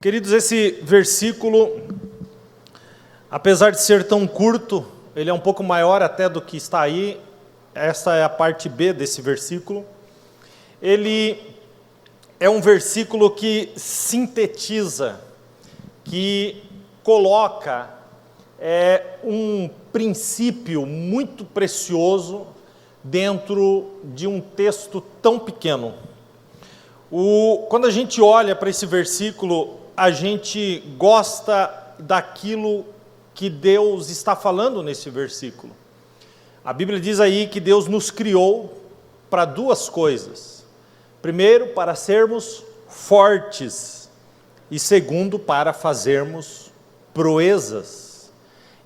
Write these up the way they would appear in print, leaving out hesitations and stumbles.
Queridos, esse versículo, apesar de ser tão curto, ele é um pouco maior até do que está aí. Essa é a parte B desse versículo. Ele é um versículo que sintetiza, que coloca um princípio muito precioso dentro de um texto tão pequeno. Quando a gente olha para esse versículo, a gente gosta daquilo que Deus está falando nesse versículo. A Bíblia diz aí que Deus nos criou para duas coisas. Primeiro, para sermos fortes, e segundo, para fazermos proezas.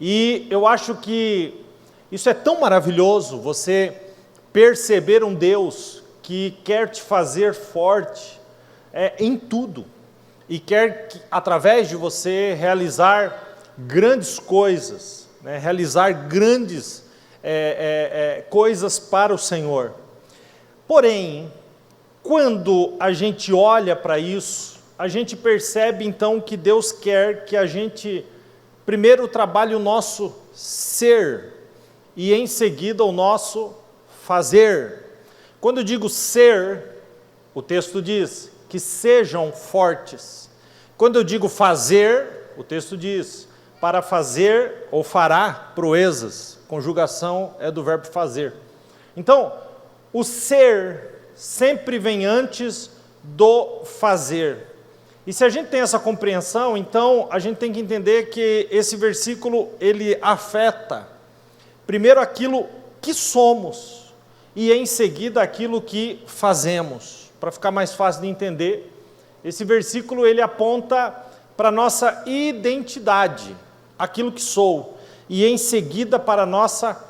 E eu acho que isso é tão maravilhoso, você perceber um Deus que quer te fazer forte em tudo, e quer, através de você, realizar grandes coisas, né? Realizar grandes coisas para o Senhor. Porém, quando a gente olha para isso, a gente percebe então que Deus quer que a gente, primeiro, trabalhe o nosso ser, e em seguida o nosso fazer. Quando eu digo ser, o texto diz que sejam fortes. Quando eu digo fazer, o texto diz para fazer ou fará proezas. Conjugação é do verbo fazer. Então, o ser sempre vem antes do fazer. E se a gente tem essa compreensão, então a gente tem que entender que esse versículo, ele afeta primeiro aquilo que somos e em seguida aquilo que fazemos. Para ficar mais fácil de entender, esse versículo ele aponta para a nossa identidade, aquilo que sou, e em seguida para a nossa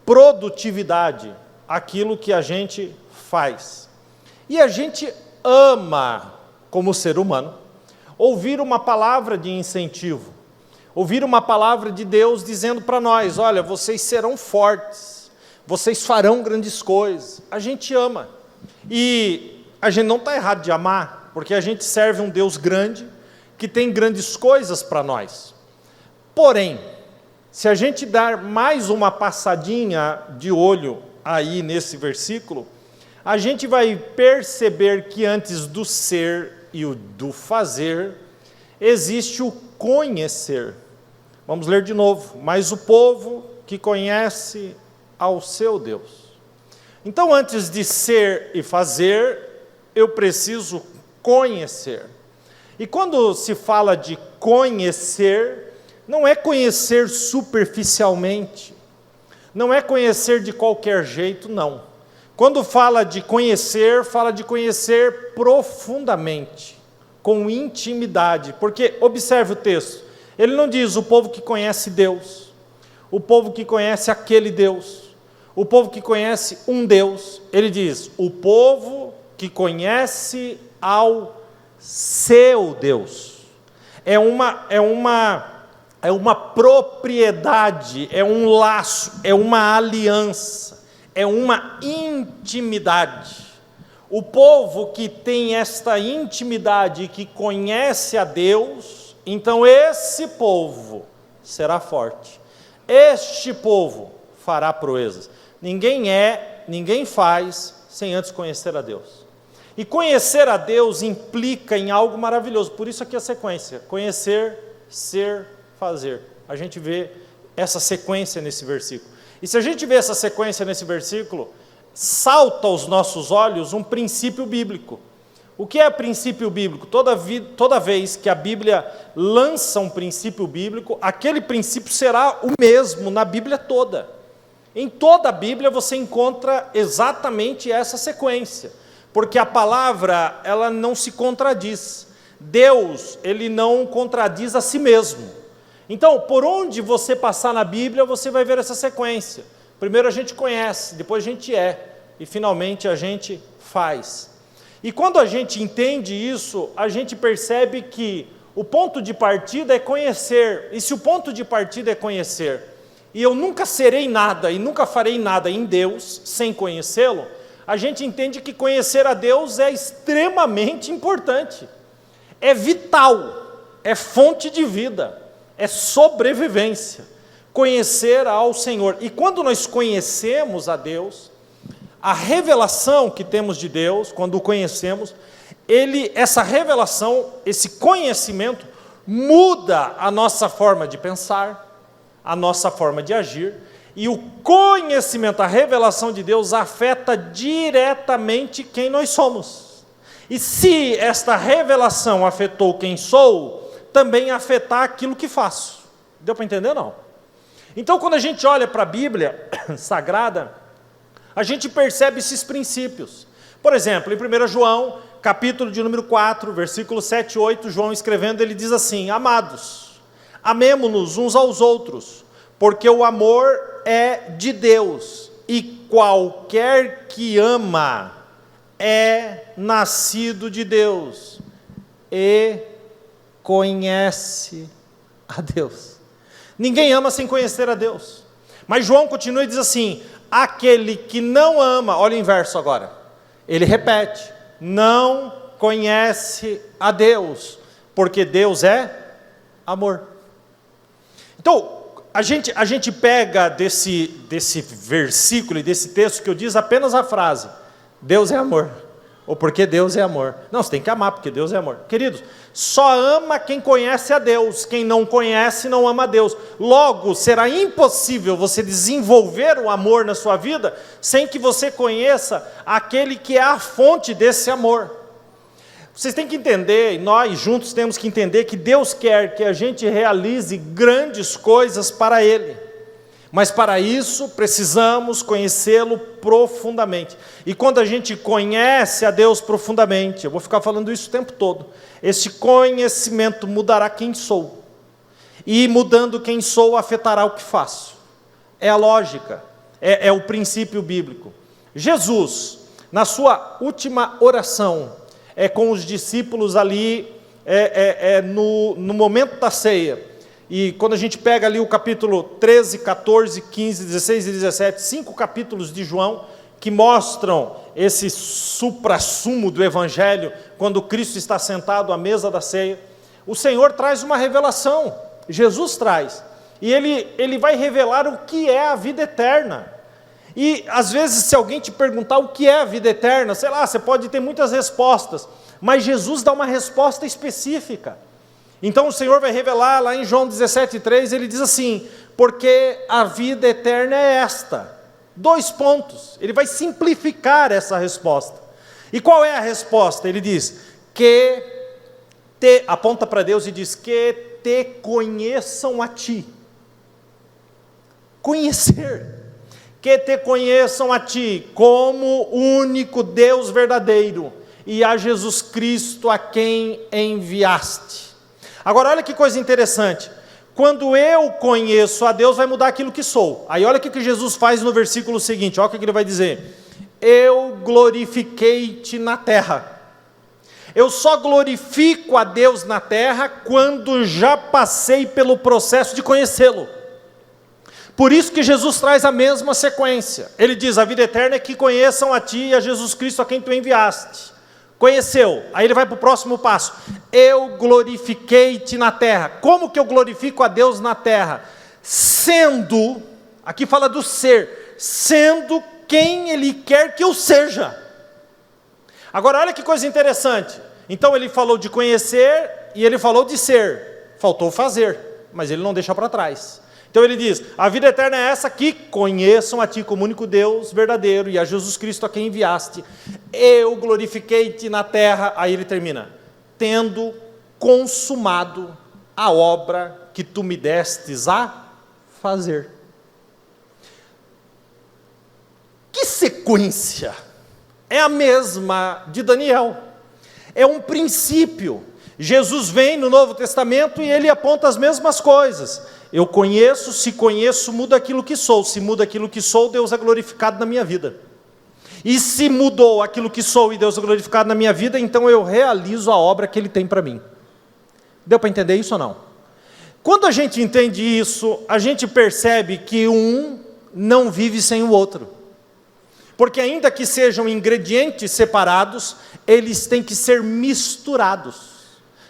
produtividade, aquilo que a gente faz. E a gente ama, como ser humano, ouvir uma palavra de incentivo, ouvir uma palavra de Deus dizendo para nós: olha, vocês serão fortes, vocês farão grandes coisas. A gente ama, e a gente não está errado de amar, porque a gente serve um Deus grande, que tem grandes coisas para nós. Porém, se a gente dar mais uma passadinha de olho aí nesse versículo, a gente vai perceber que antes do ser e do fazer, existe o conhecer. Vamos ler de novo. Mas o povo que conhece ao seu Deus. Então, antes de ser e fazer, eu preciso conhecer. E quando se fala de conhecer, não é conhecer superficialmente, não é conhecer de qualquer jeito, não. Quando fala de conhecer profundamente, com intimidade, porque observe o texto, ele não diz o povo que conhece Deus, o povo que conhece aquele Deus, o povo que conhece um Deus, ele diz o povo que conhece ao seu Deus. É uma propriedade, é um laço, é uma aliança, é uma intimidade. O povo que tem esta intimidade, que conhece a Deus, então esse povo será forte. Este povo fará proezas. Ninguém faz sem antes conhecer a Deus. E conhecer a Deus implica em algo maravilhoso, por isso aqui a sequência: conhecer, ser, fazer. A gente vê essa sequência nesse versículo. E se a gente vê essa sequência nesse versículo, salta aos nossos olhos um princípio bíblico. O que é princípio bíblico? Toda vez que a Bíblia lança um princípio bíblico, aquele princípio será o mesmo na Bíblia toda. Em toda a Bíblia você encontra exatamente essa sequência. Porque a palavra, ela não se contradiz. Deus, ele não contradiz a si mesmo. Então, por onde você passar na Bíblia, você vai ver essa sequência. Primeiro a gente conhece, depois a gente e finalmente a gente faz. E quando a gente entende isso, a gente percebe que o ponto de partida é conhecer. E se o ponto de partida é conhecer, e eu nunca serei nada e nunca farei nada em Deus sem conhecê-lo, a gente entende que conhecer a Deus é extremamente importante, é vital. é fonte de vida, é sobrevivência. Conhecer ao Senhor. E quando nós conhecemos a Deus, a revelação que temos de Deus, quando o conhecemos, essa revelação, esse conhecimento, muda a nossa forma de pensar, a nossa forma de agir, e o conhecimento, a revelação de Deus afeta diretamente quem nós somos. E se esta revelação afetou quem sou, também afetar aquilo que faço. Deu para entender, não? Então, quando a gente olha para a Bíblia Sagrada, a gente percebe esses princípios. Por exemplo, em 1 João, capítulo de número 4, versículo 7 e 8, João escrevendo, ele diz assim: amados, amemo-nos uns aos outros, porque o amor é de Deus, e qualquer que ama é nascido de Deus e conhece a Deus. Ninguém ama sem conhecer a Deus. Mas João continua e diz assim: aquele que não ama, olha o inverso agora, ele repete, não conhece a Deus, porque Deus é amor. Então, a gente pega desse versículo e desse texto que eu diz apenas a frase, Deus é amor, ou porque Deus é amor. Não, você tem que amar, porque Deus é amor. Queridos, só ama quem conhece a Deus, quem não conhece não ama a Deus. Logo, será impossível você desenvolver o amor na sua vida, sem que você conheça aquele que é a fonte desse amor. Vocês têm que entender, e nós juntos temos que entender, que Deus quer que a gente realize grandes coisas para Ele. Mas para isso precisamos conhecê-lo profundamente. E quando a gente conhece a Deus profundamente, eu vou ficar falando isso o tempo todo, esse conhecimento mudará quem sou. E mudando quem sou, afetará o que faço. É a lógica, é o princípio bíblico. Jesus, na sua última oração, com os discípulos ali, no momento da ceia, e quando a gente pega ali o capítulo 13, 14, 15, 16 e 17, 5 capítulos de João, que mostram esse suprassumo do Evangelho, quando Cristo está sentado à mesa da ceia, o Senhor traz uma revelação, Jesus traz, e Ele vai revelar o que é a vida eterna. E às vezes, se alguém te perguntar o que é a vida eterna, sei lá, você pode ter muitas respostas, mas Jesus dá uma resposta específica. Então o Senhor vai revelar lá em João 17,3, ele diz assim, porque a vida eterna é esta. 2 pontos, ele vai simplificar essa resposta. E qual é a resposta? Ele diz, aponta para Deus e diz, que te conheçam a ti. Conhecer. Que te conheçam a ti, como único Deus verdadeiro, e a Jesus Cristo a quem enviaste. Agora olha que coisa interessante, quando eu conheço a Deus vai mudar aquilo que sou. Aí olha o que Jesus faz no versículo seguinte, olha o que ele vai dizer, eu glorifiquei-te na terra. Eu só glorifico a Deus na terra quando já passei pelo processo de conhecê-lo. Por isso que Jesus traz a mesma sequência, ele diz, a vida eterna é que conheçam a ti e a Jesus Cristo a quem tu enviaste. Conheceu, aí ele vai para o próximo passo, eu glorifiquei-te na terra. Como que eu glorifico a Deus na terra? Sendo, aqui fala do ser, sendo quem Ele quer que eu seja. Agora olha que coisa interessante, então ele falou de conhecer e ele falou de ser, faltou fazer, mas ele não deixa para trás. Então ele diz, a vida eterna é essa, que conheçam a ti como único Deus verdadeiro e a Jesus Cristo a quem enviaste. Eu glorifiquei-te na terra, aí ele termina, tendo consumado a obra que tu me destes a fazer. Que sequência! É a mesma de Daniel, é um princípio. Jesus vem no Novo Testamento e ele aponta as mesmas coisas. Eu conheço, se conheço, muda aquilo que sou. Se muda aquilo que sou, Deus é glorificado na minha vida. E se mudou aquilo que sou e Deus é glorificado na minha vida, então eu realizo a obra que Ele tem para mim. Deu para entender isso ou não? Quando a gente entende isso, a gente percebe que um não vive sem o outro. Porque ainda que sejam ingredientes separados, eles têm que ser misturados.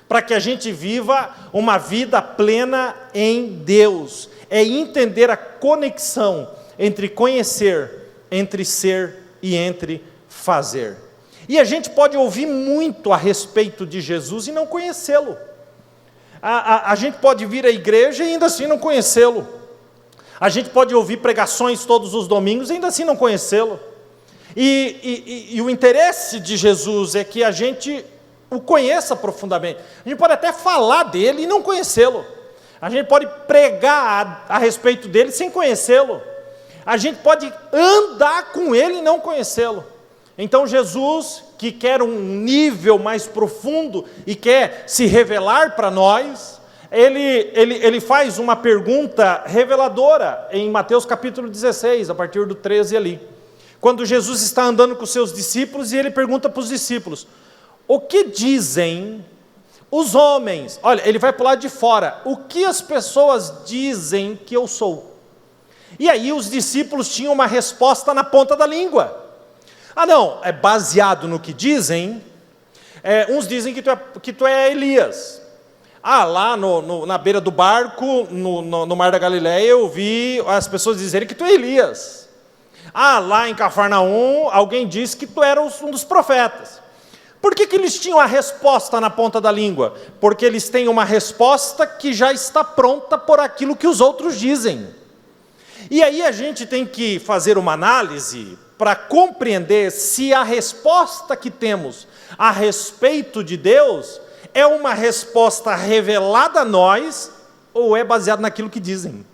para que a gente viva uma vida plena em Deus. É entender a conexão entre conhecer, entre ser e entre fazer. E a gente pode ouvir muito a respeito de Jesus e não conhecê-lo. A gente pode vir à igreja e ainda assim não conhecê-lo. A gente pode ouvir pregações todos os domingos e ainda assim não conhecê-lo. E o interesse de Jesus é que a gente o conheça profundamente. A gente pode até falar dele e não conhecê-lo. A gente pode pregar a respeito dele sem conhecê-lo. A gente pode andar com ele e não conhecê-lo. Então Jesus, que quer um nível mais profundo e quer se revelar para nós, ele faz uma pergunta reveladora em Mateus capítulo 16, a partir do 13 ali. Quando Jesus está andando com os seus discípulos e ele pergunta para os discípulos: o que dizem os homens? Olha, ele vai para o lado de fora. O que as pessoas dizem que eu sou? E aí os discípulos tinham uma resposta na ponta da língua. Ah não, é baseado no que dizem. Uns dizem que tu é Elias. Lá na beira do barco, no Mar da Galileia, eu vi as pessoas dizerem que tu é Elias. Lá em Cafarnaum, alguém disse que tu era um dos profetas. Por que eles tinham a resposta na ponta da língua? Porque eles têm uma resposta que já está pronta por aquilo que os outros dizem. E aí a gente tem que fazer uma análise para compreender se a resposta que temos a respeito de Deus é uma resposta revelada a nós ou é baseada naquilo que dizem.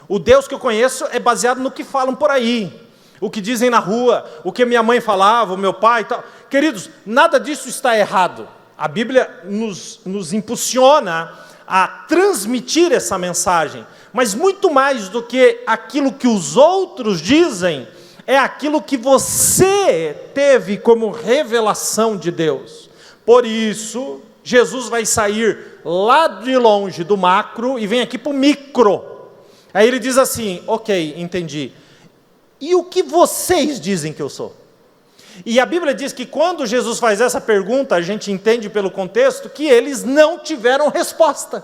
O Deus que eu conheço é baseado no que falam por aí, o que dizem na rua, o que minha mãe falava, o meu pai e tal. Queridos, nada disso está errado. A Bíblia nos impulsiona a transmitir essa mensagem, mas muito mais do que aquilo que os outros dizem, é aquilo que você teve como revelação de Deus. Por isso, Jesus vai sair lá de longe do macro e vem aqui para o micro. Aí ele diz assim: ok, entendi. E o que vocês dizem que eu sou? E a Bíblia diz que quando Jesus faz essa pergunta, a gente entende pelo contexto que eles não tiveram resposta.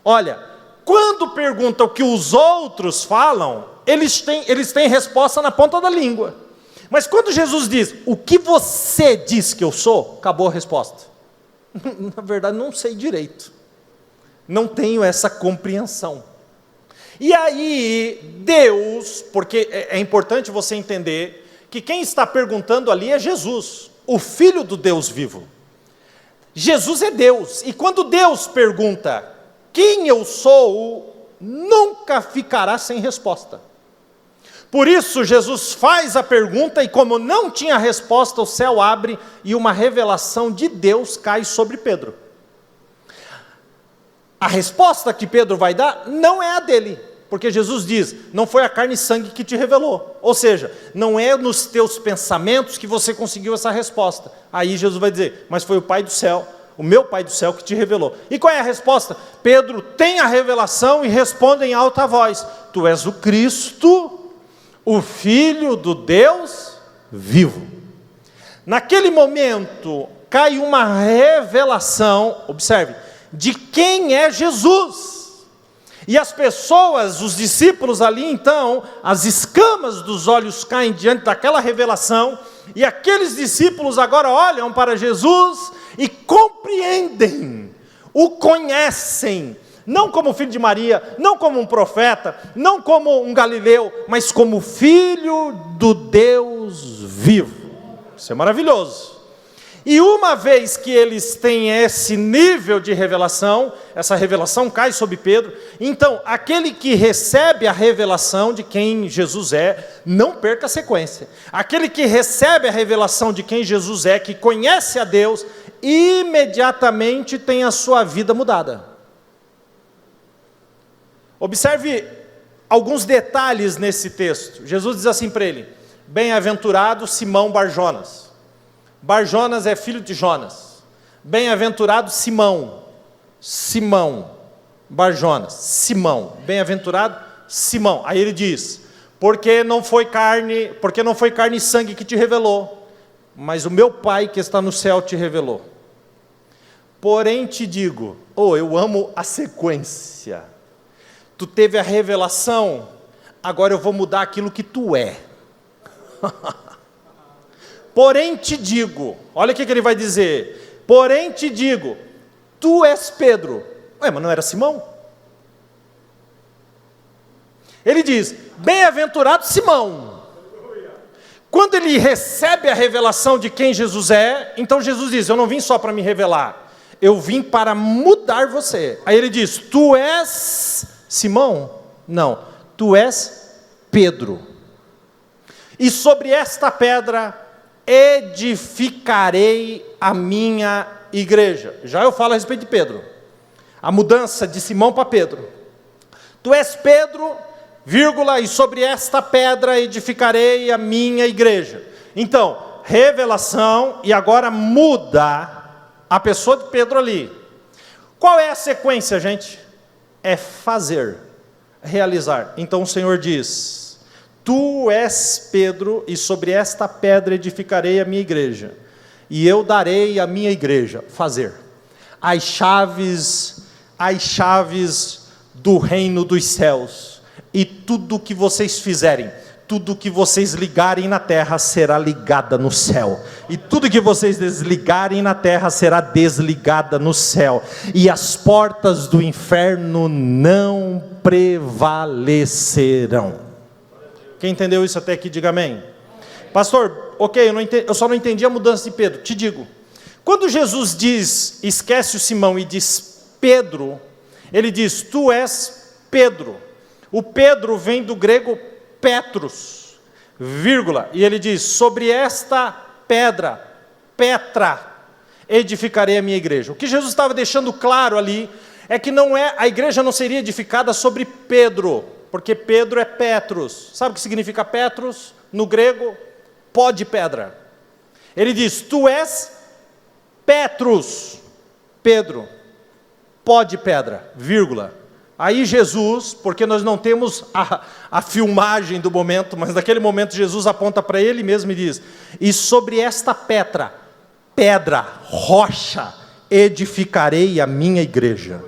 Olha, quando perguntam o que os outros falam, eles têm resposta na ponta da língua. Mas quando Jesus diz: o que você diz que eu sou? Acabou a resposta. Na verdade, não sei direito. Não tenho essa compreensão. E aí, Deus, porque é importante você entender que quem está perguntando ali é Jesus, o Filho do Deus vivo. Jesus é Deus, e quando Deus pergunta quem eu sou, nunca ficará sem resposta. Por isso, Jesus faz a pergunta, e como não tinha resposta, o céu abre e uma revelação de Deus cai sobre Pedro. A resposta que Pedro vai dar não é a dele, porque Jesus diz: não foi a carne e sangue que te revelou. Ou seja, não é nos teus pensamentos que você conseguiu essa resposta. Aí Jesus vai dizer: mas foi o Pai do céu, o meu Pai do céu que te revelou. E qual é a resposta? Pedro tem a revelação e responde em alta voz: tu és o Cristo, o Filho do Deus vivo. Naquele momento, cai uma revelação, observe, de quem é Jesus. E as pessoas, os discípulos ali então, as escamas dos olhos caem diante daquela revelação, e aqueles discípulos agora olham para Jesus e compreendem, o conhecem, não como filho de Maria, não como um profeta, não como um galileu, mas como filho do Deus vivo. Isso é maravilhoso. E uma vez que eles têm esse nível de revelação, essa revelação cai sobre Pedro, então aquele que recebe a revelação de quem Jesus é, não perca a sequência. Aquele que recebe a revelação de quem Jesus é, que conhece a Deus, imediatamente tem a sua vida mudada. Observe alguns detalhes nesse texto. Jesus diz assim para ele: bem-aventurado Simão Barjonas. Barjonas é filho de Jonas. Bem-aventurado Simão. Simão Barjonas. Simão. Bem-aventurado Simão. Aí ele diz: porque não foi carne e sangue que te revelou, mas o meu Pai que está no céu te revelou. Porém te digo, eu amo a sequência. Tu teve a revelação, agora eu vou mudar aquilo que tu é. Porém te digo, olha o que ele vai dizer. Porém te digo, tu és Pedro. Mas não era Simão? Ele diz, bem-aventurado Simão. Quando ele recebe a revelação de quem Jesus é, então Jesus diz, eu não vim só para me revelar, eu vim para mudar você. Aí ele diz, tu és Simão? Não, tu és Pedro. E sobre esta pedra edificarei a minha igreja. Já eu falo a respeito de Pedro. A mudança de Simão para Pedro. Tu és Pedro, vírgula, e sobre esta pedra edificarei a minha igreja. Então, revelação, e agora muda a pessoa de Pedro ali. Qual é a sequência, gente? É fazer, realizar. Então o Senhor diz, tu és Pedro, e sobre esta pedra edificarei a minha igreja, e eu darei à minha igreja, fazer, as chaves do reino dos céus, e tudo que vocês fizerem, tudo que vocês ligarem na terra será ligada no céu, e tudo que vocês desligarem na terra será desligada no céu, e as portas do inferno não prevalecerão. Quem entendeu isso até aqui, diga amém. Pastor, ok, eu só não entendi a mudança de Pedro. Te digo, quando Jesus diz, esquece o Simão e diz Pedro, ele diz, tu és Pedro. O Pedro vem do grego Petros, vírgula, e ele diz, sobre esta pedra, Petra, edificarei a minha igreja. O que Jesus estava deixando claro ali, é que a igreja não seria edificada sobre Pedro, porque Pedro é Petros. Sabe o que significa Petros? No grego, pó de pedra. Ele diz, tu és Petros, Pedro, pó de pedra, vírgula. Aí Jesus, porque nós não temos a filmagem do momento, mas naquele momento Jesus aponta para ele mesmo e diz, e sobre esta pedra, rocha, edificarei a minha igreja.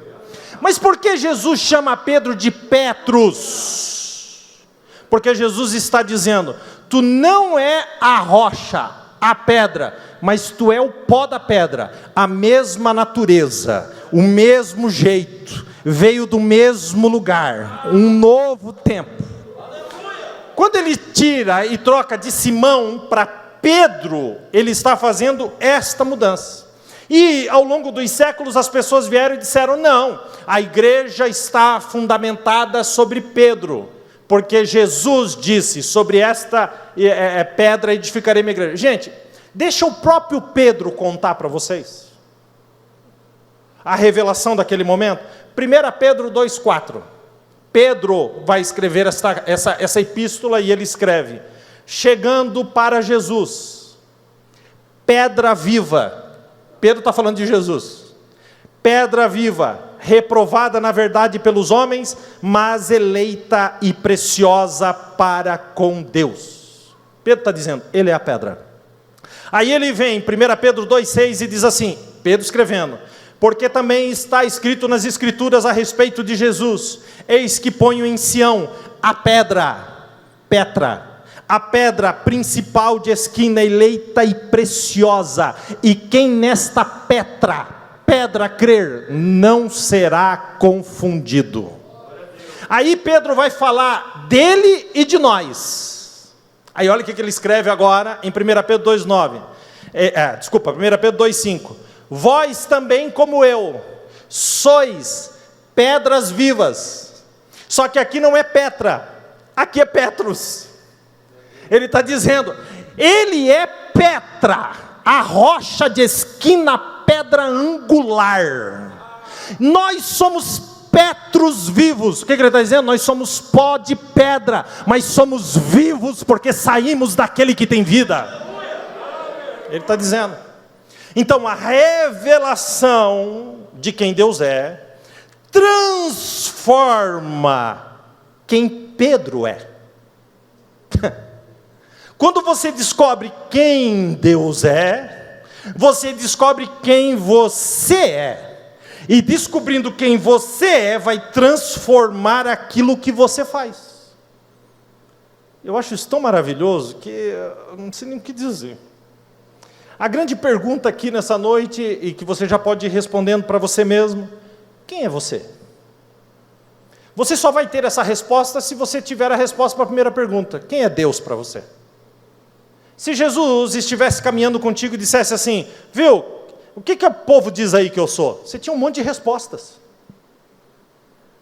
Mas por que Jesus chama Pedro de Petros? Porque Jesus está dizendo, tu não é a rocha, a pedra, mas tu é o pó da pedra, a mesma natureza, o mesmo jeito, veio do mesmo lugar, um novo tempo. Quando ele tira e troca de Simão para Pedro, ele está fazendo esta mudança. E ao longo dos séculos as pessoas vieram e disseram, não, a igreja está fundamentada sobre Pedro, porque Jesus disse, sobre esta pedra edificarei minha igreja. Gente, deixa o próprio Pedro contar para vocês a revelação daquele momento. 1 Pedro 2,4, Pedro vai escrever essa epístola e ele escreve, chegando para Jesus, pedra viva, Pedro está falando de Jesus, pedra viva, reprovada na verdade pelos homens, mas eleita e preciosa para com Deus. Pedro está dizendo, ele é a pedra. Aí ele vem, 1 Pedro 2,6 e diz assim, Pedro escrevendo, porque também está escrito nas Escrituras a respeito de Jesus, eis que ponho em Sião a pedra, Petra, a pedra principal de esquina, eleita e preciosa, e quem nesta pedra crer, não será confundido. Aí Pedro vai falar dele e de nós. Aí olha o que ele escreve agora em 1 Pedro 2,9. 1 Pedro 2,5. Vós também como eu, sois pedras vivas. Só que aqui não é Petra, aqui é Petros. Ele está dizendo, ele é Petra, a rocha de esquina, pedra angular. Nós somos Petros vivos. O que ele está dizendo? Nós somos pó de pedra, mas somos vivos porque saímos daquele que tem vida. Ele está dizendo. Então a revelação de quem Deus é, transforma quem Pedro é. Quando você descobre quem Deus é, Você descobre quem você é. E descobrindo quem você é, vai transformar aquilo que você faz. Eu acho isso tão maravilhoso que eu não sei nem o que dizer. A grande pergunta aqui nessa noite, e que você já pode ir respondendo para você mesmo: quem é você? Você só vai ter essa resposta se você tiver a resposta para a primeira pergunta: quem é Deus para você? Se Jesus estivesse caminhando contigo e dissesse assim: viu, o que o povo diz aí que eu sou? Você tinha um monte de respostas.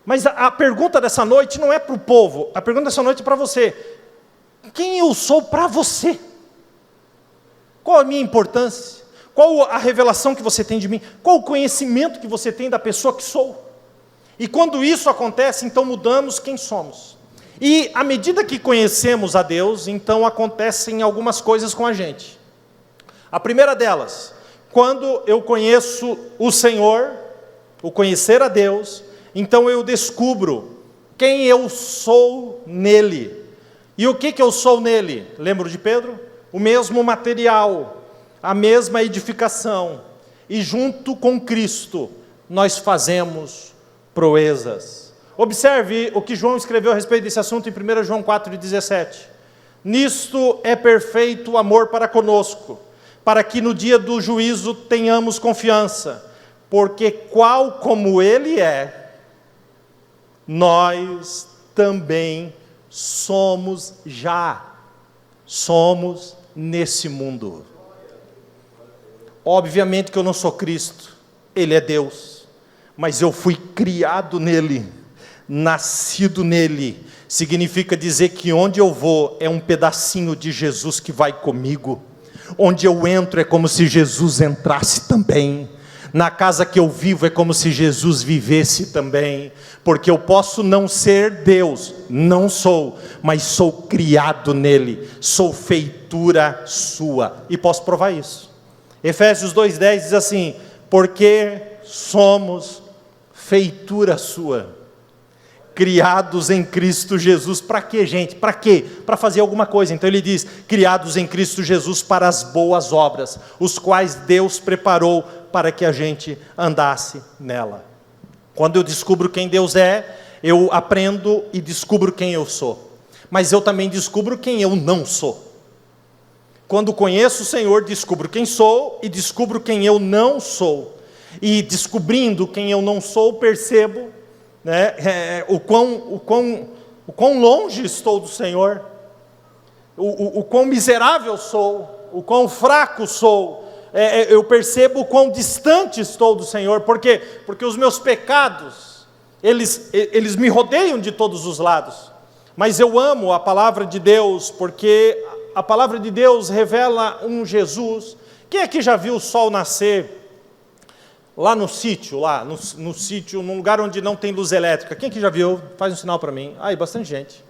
Mas a pergunta dessa noite não é para o povo, a pergunta dessa noite é para você: quem eu sou para você? Qual a minha importância? Qual a revelação que você tem de mim? Qual o conhecimento que você tem da pessoa que sou? E quando isso acontece, então mudamos quem somos. E à medida que conhecemos a Deus, então acontecem algumas coisas com a gente. A primeira delas, quando eu conheço o Senhor, o conhecer a Deus, então eu descubro quem eu sou nele. E o que eu sou nele? Lembro de Pedro? O mesmo material, a mesma edificação, e junto com Cristo, nós fazemos proezas. Observe o que João escreveu a respeito desse assunto em 1 João 4,17. Nisto é perfeito o amor para conosco, para que no dia do juízo tenhamos confiança, porque qual como Ele é, nós também somos nesse mundo. Obviamente que eu não sou Cristo, Ele é Deus, mas eu fui criado nele, nascido nele. Significa dizer que onde eu vou é um pedacinho de Jesus que vai comigo. Onde eu entro é como se Jesus entrasse também. Na casa que eu vivo é como se Jesus vivesse também, porque eu posso não ser Deus, não sou, mas sou criado nele, sou feitura sua, e posso provar isso. Efésios 2,10 diz assim: porque somos feitura sua, criados em Cristo Jesus. Para quê, gente? Para quê? Para fazer alguma coisa. Então ele diz: criados em Cristo Jesus para as boas obras, os quais Deus preparou para que a gente andasse nela. Quando eu descubro quem Deus é, eu aprendo e descubro quem eu sou. Mas eu também descubro quem eu não sou. Quando conheço o Senhor, descubro quem sou e descubro quem eu não sou. E descobrindo quem eu não sou, percebo o quão longe estou do Senhor, o quão miserável sou, o quão fraco sou. Eu percebo o quão distante estou do Senhor. Por quê? Porque os meus pecados, eles me rodeiam de todos os lados. Mas eu amo a palavra de Deus, porque a palavra de Deus revela um Jesus. Quem aqui já viu o sol nascer lá no sítio, no sítio, num lugar onde não tem luz elétrica? Quem aqui já viu? Faz um sinal para mim. Aí, bastante gente.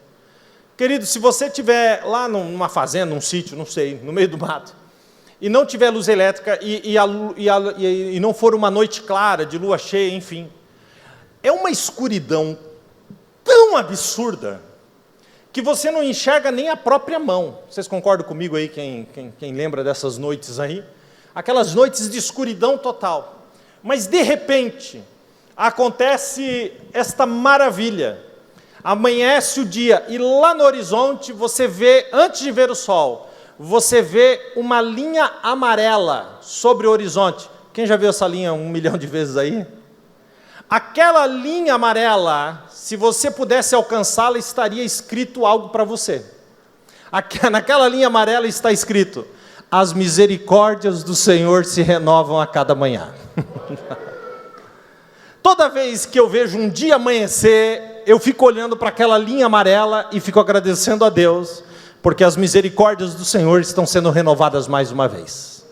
Querido, se você estiver lá numa fazenda, num sítio, não sei, no meio do mato, e não tiver luz elétrica, e não for uma noite clara, de lua cheia, enfim, é uma escuridão tão absurda, que você não enxerga nem a própria mão. Vocês concordam comigo aí, quem lembra dessas noites aí? Aquelas noites de escuridão total. Mas de repente, acontece esta maravilha, amanhece o dia, e lá no horizonte você vê, antes de ver o sol, você vê uma linha amarela sobre o horizonte. Quem já viu essa linha 1 milhão de vezes aí? Aquela linha amarela, se você pudesse alcançá-la, estaria escrito algo para você. Naquela linha amarela está escrito: as misericórdias do Senhor se renovam a cada manhã. Toda vez que eu vejo um dia amanhecer, eu fico olhando para aquela linha amarela e fico agradecendo a Deus, porque as misericórdias do Senhor estão sendo renovadas mais uma vez.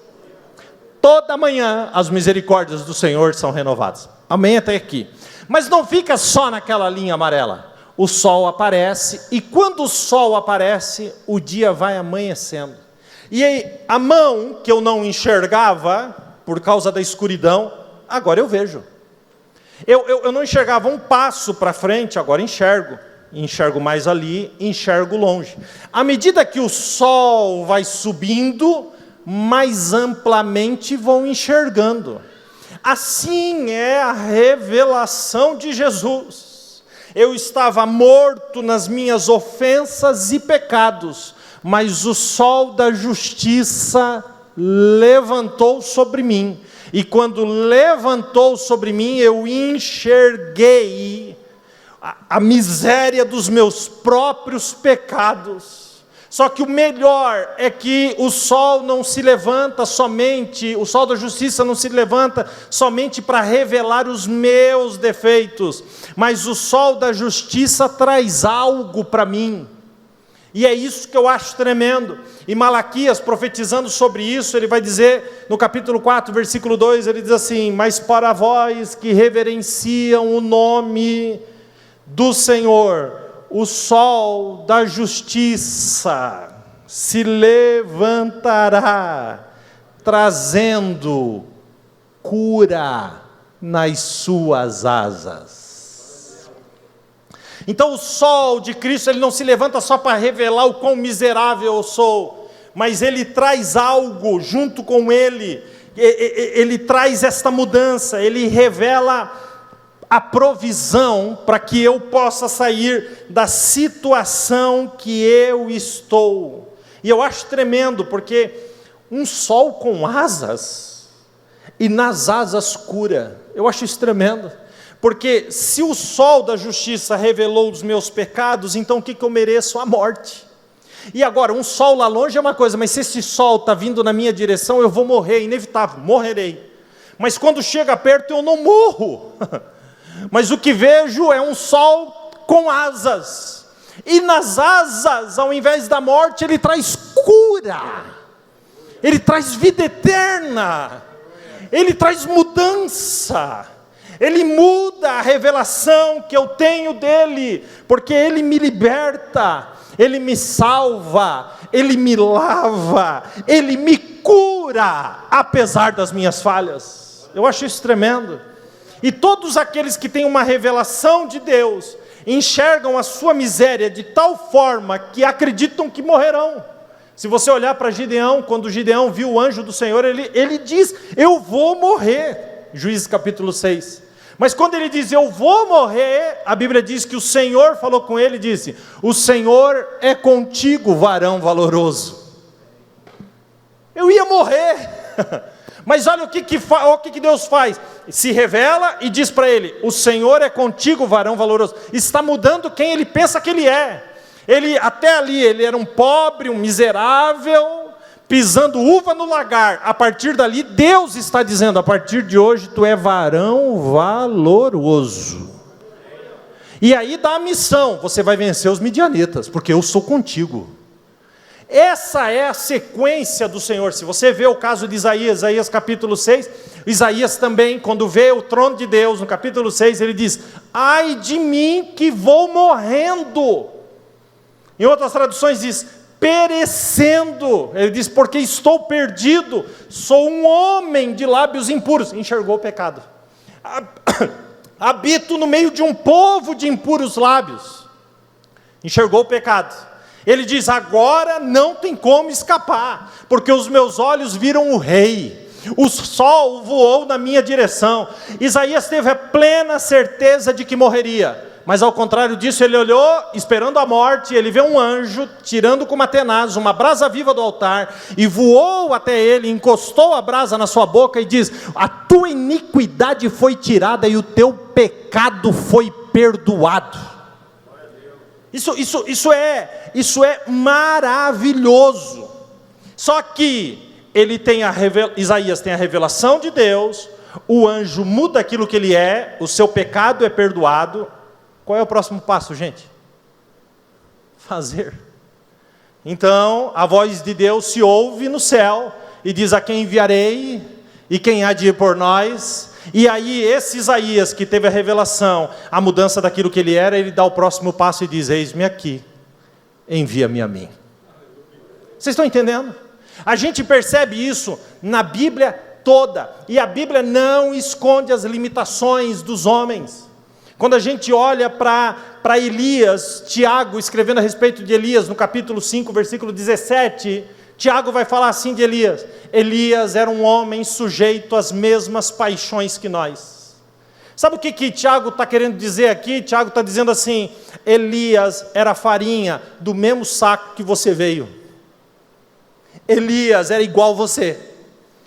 Toda manhã as misericórdias do Senhor são renovadas. Amém até aqui. Mas não fica só naquela linha amarela. O sol aparece, e quando o sol aparece, o dia vai amanhecendo. E aí, a mão que eu não enxergava, por causa da escuridão, agora eu vejo. Eu não enxergava um passo para frente, agora enxergo. Enxergo mais ali, enxergo longe. À medida que o sol vai subindo, mais amplamente vão enxergando. Assim é a revelação de Jesus. Eu estava morto nas minhas ofensas e pecados, mas o sol da justiça levantou sobre mim. E quando levantou sobre mim, eu enxerguei a miséria dos meus próprios pecados. Só que o melhor é que o sol não se levanta somente, o sol da justiça não se levanta somente para revelar os meus defeitos, mas o sol da justiça traz algo para mim. E é isso que eu acho tremendo. E Malaquias, profetizando sobre isso, ele vai dizer, no capítulo 4, versículo 2, ele diz assim: mas para vós que reverenciam o nome do Senhor, o sol da justiça se levantará, trazendo cura nas suas asas. Então o sol de Cristo, ele não se levanta só para revelar o quão miserável eu sou, mas ele traz algo junto com ele traz esta mudança, ele revela a provisão para que eu possa sair da situação que eu estou. E eu acho tremendo, porque um sol com asas, e nas asas cura, eu acho isso tremendo, porque se o sol da justiça revelou os meus pecados, então o que eu mereço? A morte. E agora, um sol lá longe é uma coisa, mas se esse sol está vindo na minha direção, eu vou morrer, inevitável, morrerei. Mas quando chega perto, eu não morro. Mas o que vejo é um sol com asas, e nas asas, ao invés da morte, ele traz cura, ele traz vida eterna, ele traz mudança, ele muda a revelação que eu tenho dele, porque ele me liberta, ele me salva, ele me lava, ele me cura, apesar das minhas falhas. Eu acho isso tremendo. E todos aqueles que têm uma revelação de Deus, enxergam a sua miséria de tal forma que acreditam que morrerão. Se você olhar para Gideão, quando Gideão viu o anjo do Senhor, ele diz: eu vou morrer, Juízes capítulo 6. Mas quando ele diz, eu vou morrer, a Bíblia diz que o Senhor falou com ele e disse: o Senhor é contigo, varão valoroso. Eu ia morrer. Mas olha o que Deus faz, se revela e diz para ele: o Senhor é contigo, varão valoroso. Está mudando quem ele pensa que ele é. Ele, até ali, ele era um pobre, um miserável, pisando uva no lagar. A partir dali, Deus está dizendo: a partir de hoje, tu é varão valoroso. E aí dá a missão: você vai vencer os midianitas, porque eu sou contigo. Essa é a sequência do Senhor. Se você vê o caso de Isaías capítulo 6, Isaías também, quando vê o trono de Deus, no capítulo 6, ele diz: ai de mim que vou morrendo. Em outras traduções diz: perecendo. Ele diz: porque estou perdido, sou um homem de lábios impuros. Enxergou o pecado. Habito no meio de um povo de impuros lábios. Enxergou o pecado. Ele diz: agora não tem como escapar, porque os meus olhos viram o rei, o sol voou na minha direção. Isaías teve a plena certeza de que morreria, mas ao contrário disso, ele olhou, esperando a morte, ele vê um anjo, tirando com uma tenaz, uma brasa viva do altar, e voou até ele, encostou a brasa na sua boca e diz: a tua iniquidade foi tirada e o teu pecado foi perdoado. Isso é maravilhoso. Só que Isaías tem a revelação de Deus, o anjo muda aquilo que ele é, o seu pecado é perdoado. Qual é o próximo passo, gente? Fazer. Então, a voz de Deus se ouve no céu, e diz: a quem enviarei, e quem há de ir por nós? E aí esse Isaías que teve a revelação, a mudança daquilo que ele era, ele dá o próximo passo e diz: eis-me aqui, envia-me a mim. Vocês estão entendendo? A gente percebe isso na Bíblia toda, e a Bíblia não esconde as limitações dos homens. Quando a gente olha para Elias, Tiago escrevendo a respeito de Elias, no capítulo 5, versículo 17, Tiago vai falar assim de Elias: Elias era um homem sujeito às mesmas paixões que nós. Sabe o que Tiago está querendo dizer aqui? Tiago está dizendo assim: Elias era farinha do mesmo saco que você veio. Elias era igual você.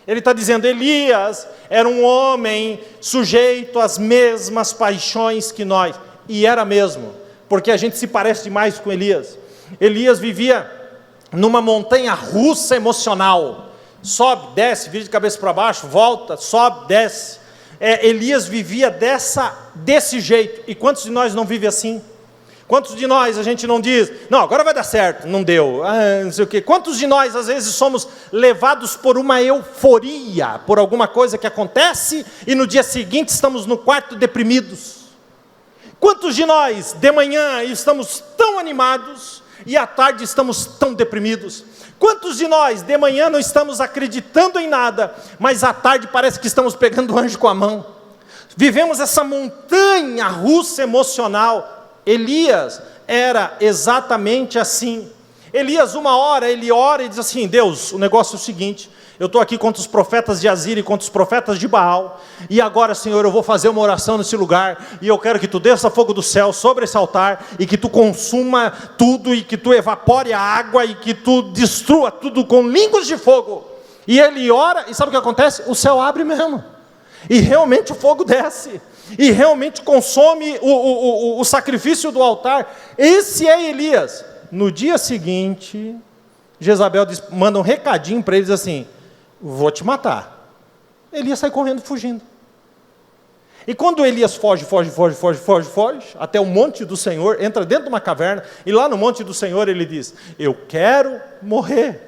Ele está dizendo: Elias era um homem sujeito às mesmas paixões que nós. E era mesmo, porque a gente se parece demais com Elias. Elias vivia numa montanha russa emocional. Sobe, desce, vira de cabeça para baixo, volta, sobe, desce. Elias vivia desse jeito. E quantos de nós não vive assim? Quantos de nós a gente não diz: não, agora vai dar certo, não deu, não sei o quê. Quantos de nós às vezes somos levados por uma euforia, por alguma coisa que acontece, e no dia seguinte estamos no quarto deprimidos? Quantos de nós de manhã estamos tão animados e à tarde estamos tão deprimidos? Quantos de nós de manhã não estamos acreditando em nada, mas à tarde parece que estamos pegando o anjo com a mão? Vivemos essa montanha russa emocional. Elias era exatamente assim. Elias, uma hora, ele ora e diz assim: Deus, o negócio é o seguinte, eu estou aqui contra os profetas de Azir e contra os profetas de Baal, e agora, Senhor, eu vou fazer uma oração nesse lugar, e eu quero que tu desça fogo do céu sobre esse altar, e que tu consuma tudo, e que tu evapore a água, e que tu destrua tudo com línguas de fogo. E ele ora, e sabe o que acontece? O céu abre mesmo, e realmente o fogo desce, e realmente consome o sacrifício do altar. Esse é Elias. No dia seguinte, Jezabel manda um recadinho para eles assim: vou te matar. Elias sai correndo, fugindo. E quando Elias foge, até o monte do Senhor, entra dentro de uma caverna, e lá no monte do Senhor ele diz: eu quero morrer.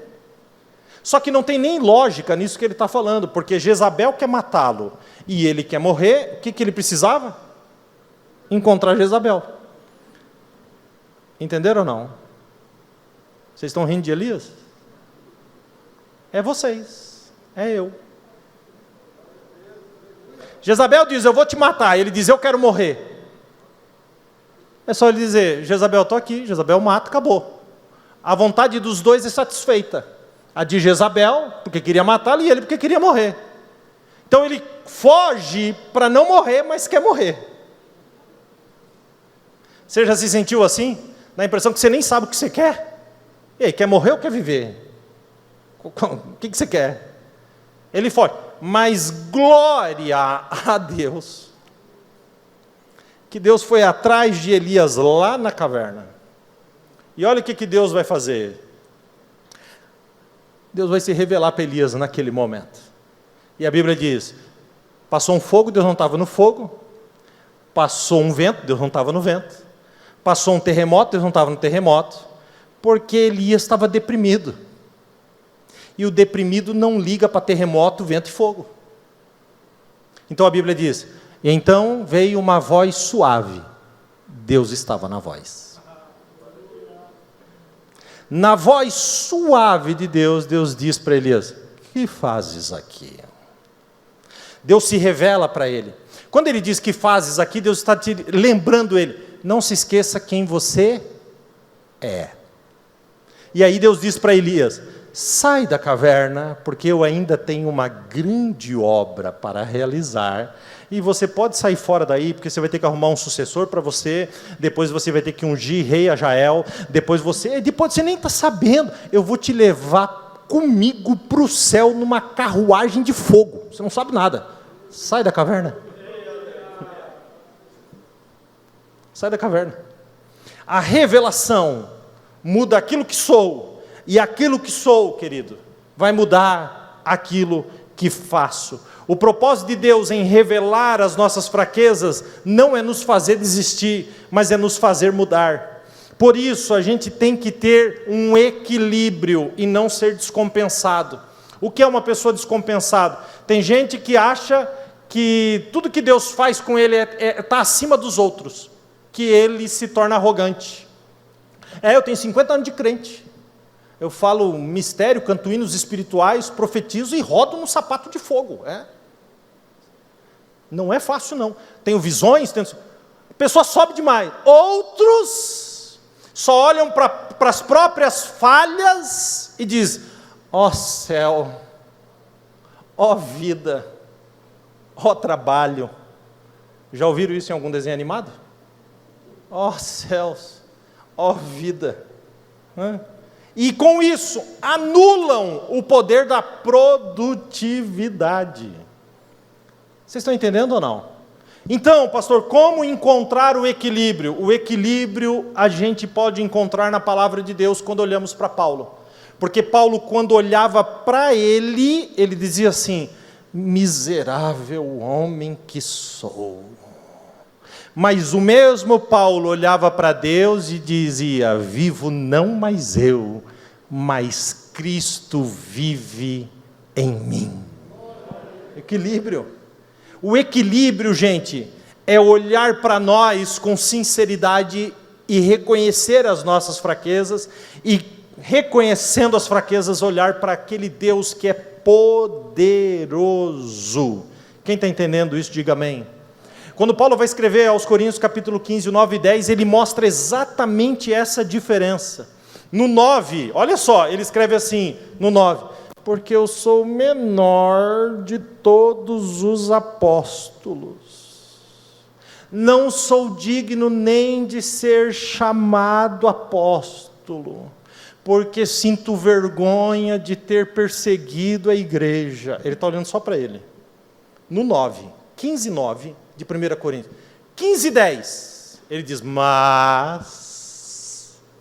Só que não tem nem lógica nisso que ele está falando, porque Jezabel quer matá-lo, e ele quer morrer. O que ele precisava? Encontrar Jezabel. Entenderam ou não? Vocês estão rindo de Elias? É vocês, é eu. Jezabel diz: eu vou te matar. Ele diz: eu quero morrer. É só ele dizer: Jezabel, estou aqui. Jezabel mata, acabou. A vontade dos dois é satisfeita. A de Jezabel, porque queria matá-lo, e ele porque queria morrer. Então ele foge para não morrer, mas quer morrer. Você já se sentiu assim? Na impressão que você nem sabe o que você quer? E aí, quer morrer ou quer viver? O que você quer? Ele foge. Mas glória a Deus, que Deus foi atrás de Elias lá na caverna. E olha o que Deus vai fazer. Deus vai se revelar para Elias naquele momento. E a Bíblia diz: passou um fogo, Deus não estava no fogo. Passou um vento, Deus não estava no vento. Passou um terremoto, Deus não estava no terremoto. Porque Elias estava deprimido. E o deprimido não liga para terremoto, vento e fogo. Então a Bíblia diz: e então veio uma voz suave. Deus estava na voz. Na voz suave de Deus, Deus diz para Elias: que fazes aqui? Deus se revela para ele. Quando ele diz que fazes aqui, Deus está te lembrando ele: não se esqueça quem você é. E aí Deus diz para Elias: sai da caverna, porque eu ainda tenho uma grande obra para realizar, e você pode sair fora daí, porque você vai ter que arrumar um sucessor para você, depois você vai ter que ungir rei a Jael, depois você nem está sabendo, eu vou te levar comigo para o céu numa carruagem de fogo, você não sabe nada, sai da caverna. Sai da caverna. A revelação muda aquilo que sou, e aquilo que sou, querido, vai mudar aquilo que faço. O propósito de Deus em revelar as nossas fraquezas não é nos fazer desistir, mas é nos fazer mudar. Por isso a gente tem que ter um equilíbrio e não ser descompensado. O que é uma pessoa descompensada? Tem gente que acha que tudo que Deus faz com ele está acima dos outros, que ele se torna arrogante. Eu tenho 50 anos de crente, eu falo mistério, canto hinos espirituais, profetizo e rodo no sapato de fogo. Não é fácil não, tenho visões, a pessoa sobe demais. Outros só olham para as próprias falhas e diz: Ó céu, ó vida, ó trabalho. Já ouviram isso em algum desenho animado? Ó céus, ó vida. E com isso, anulam o poder da produtividade. Vocês estão entendendo ou não? Então, pastor, como encontrar o equilíbrio? O equilíbrio a gente pode encontrar na palavra de Deus quando olhamos para Paulo. Porque Paulo, quando olhava para ele dizia assim: miserável homem que sou. Mas o mesmo Paulo olhava para Deus e dizia: vivo não mais eu, mas Cristo vive em mim. Equilíbrio. O equilíbrio, gente, é olhar para nós com sinceridade e reconhecer as nossas fraquezas, e reconhecendo as fraquezas, olhar para aquele Deus que é poderoso. Quem está entendendo isso, diga amém. Quando Paulo vai escrever aos Coríntios capítulo 15, 9 e 10, ele mostra exatamente essa diferença. No 9, olha só, ele escreve assim, no 9: porque eu sou o menor de todos os apóstolos, não sou digno nem de ser chamado apóstolo, porque sinto vergonha de ter perseguido a igreja. Ele está olhando só para ele. No 9, 15, 9 de 1 Coríntios, 15, 10, ele diz: mas,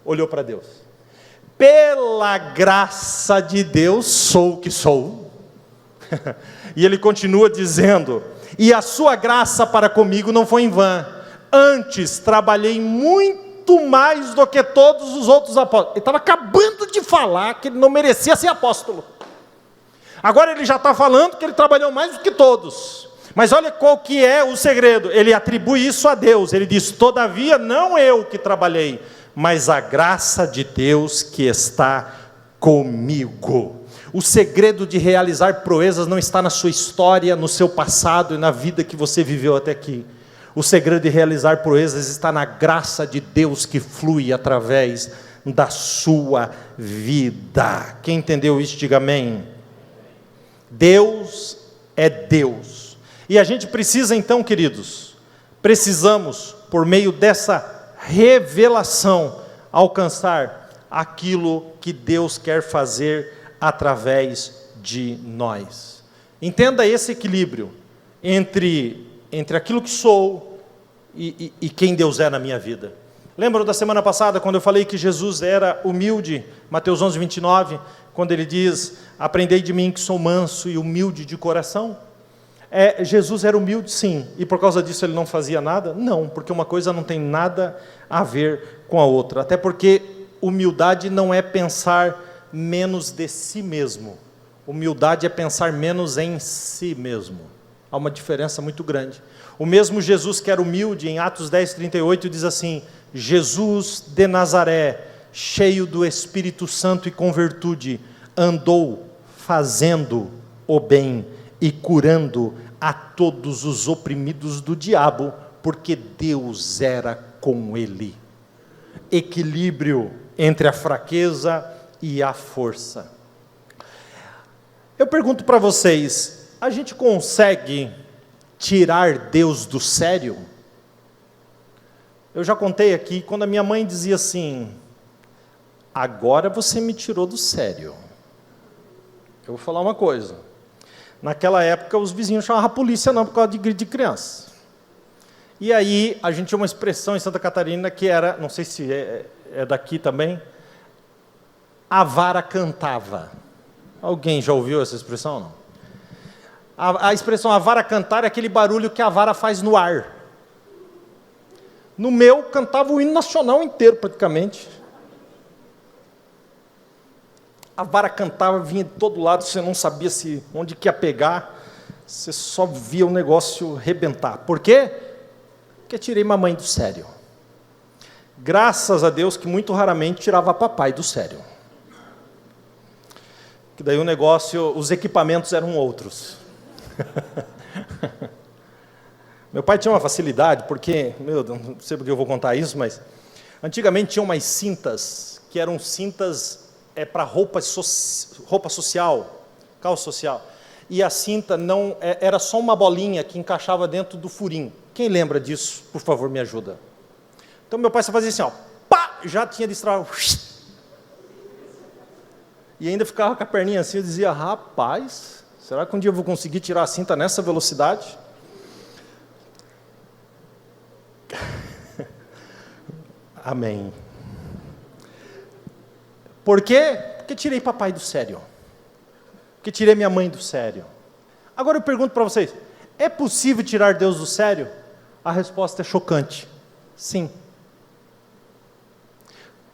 olhou para Deus, pela graça de Deus sou o que sou. E ele continua dizendo: e a sua graça para comigo não foi em vão, antes trabalhei muito mais do que todos os outros apóstolos. Ele estava acabando de falar que ele não merecia ser apóstolo. Agora ele já está falando que ele trabalhou mais do que todos. Mas olha qual que é o segredo. Ele atribui isso a Deus. Ele diz: todavia não eu que trabalhei, mas a graça de Deus que está comigo. O segredo de realizar proezas não está na sua história, no seu passado e na vida que você viveu até aqui. O segredo de realizar proezas está na graça de Deus que flui através da sua vida. Quem entendeu isso, diga amém. Deus é Deus. E a gente precisa então, queridos, precisamos, por meio dessa revelação, alcançar aquilo que Deus quer fazer através de nós. Entenda esse equilíbrio entre aquilo que sou e quem Deus é na minha vida. Lembram da semana passada, quando eu falei que Jesus era humilde, Mateus 11, 29, quando ele diz: aprendei de mim que sou manso e humilde de coração? Jesus era humilde, sim, e por causa disso ele não fazia nada? Não, porque uma coisa não tem nada a ver com a outra, até porque humildade não é pensar menos de si mesmo, humildade é pensar menos em si mesmo. Há uma diferença muito grande. O mesmo Jesus que era humilde, em Atos 10, 38, diz assim: Jesus de Nazaré, cheio do Espírito Santo e com virtude, andou fazendo o bem e curando a todos os oprimidos do diabo, porque Deus era com ele. Equilíbrio entre a fraqueza e a força. Eu pergunto para vocês: a gente consegue tirar Deus do sério? Eu já contei aqui, quando a minha mãe dizia assim: agora você me tirou do sério. Eu vou falar uma coisa. Naquela época, os vizinhos chamavam a polícia não por causa de grito de criança. E aí, a gente tinha uma expressão em Santa Catarina que era, não sei se é daqui também, a vara cantava. Alguém já ouviu essa expressão? Não? A expressão a vara cantar é aquele barulho que a vara faz no ar. No meu, cantava o hino nacional inteiro, praticamente. A vara cantava, vinha de todo lado, você não sabia onde que ia pegar, você só via o negócio rebentar. Por quê? Porque tirei mamãe do sério. Graças a Deus que muito raramente tirava papai do sério. Que daí o negócio, os equipamentos eram outros. Meu pai tinha uma facilidade, porque, não sei porque eu vou contar isso, mas antigamente tinha umas cintas, que eram cintas é para roupa social, calça social. E a cinta não era só uma bolinha que encaixava dentro do furinho. Quem lembra disso, por favor, me ajuda. Então meu pai só fazia assim, ó, pá, já tinha destravado. E ainda ficava com a perninha assim, eu dizia, rapaz, será que um dia eu vou conseguir tirar a cinta nessa velocidade? Amém. Por quê? Porque tirei papai do sério. Porque tirei minha mãe do sério. Agora eu pergunto para vocês, é possível tirar Deus do sério? A resposta é chocante. Sim.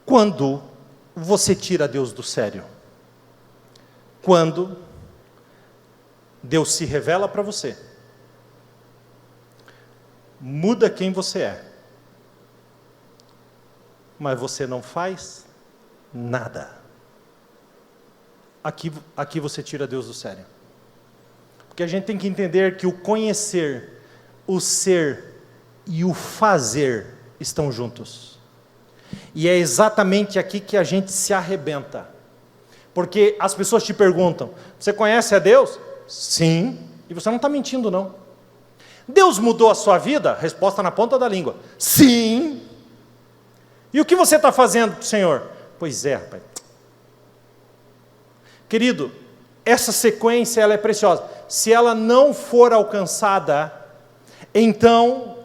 Quando você tira Deus do sério? Quando Deus se revela para você. Muda quem você é. Mas você não faz nada. Aqui você tira Deus do sério. Porque a gente tem que entender que o conhecer, o ser e o fazer estão juntos. E é exatamente aqui que a gente se arrebenta. Porque as pessoas te perguntam, você conhece a Deus? Sim. E você não está mentindo, não. Deus mudou a sua vida? Resposta na ponta da língua. Sim. E o que você está fazendo, Senhor? Pois é, rapaz. Querido, essa sequência ela é preciosa. Se ela não for alcançada, então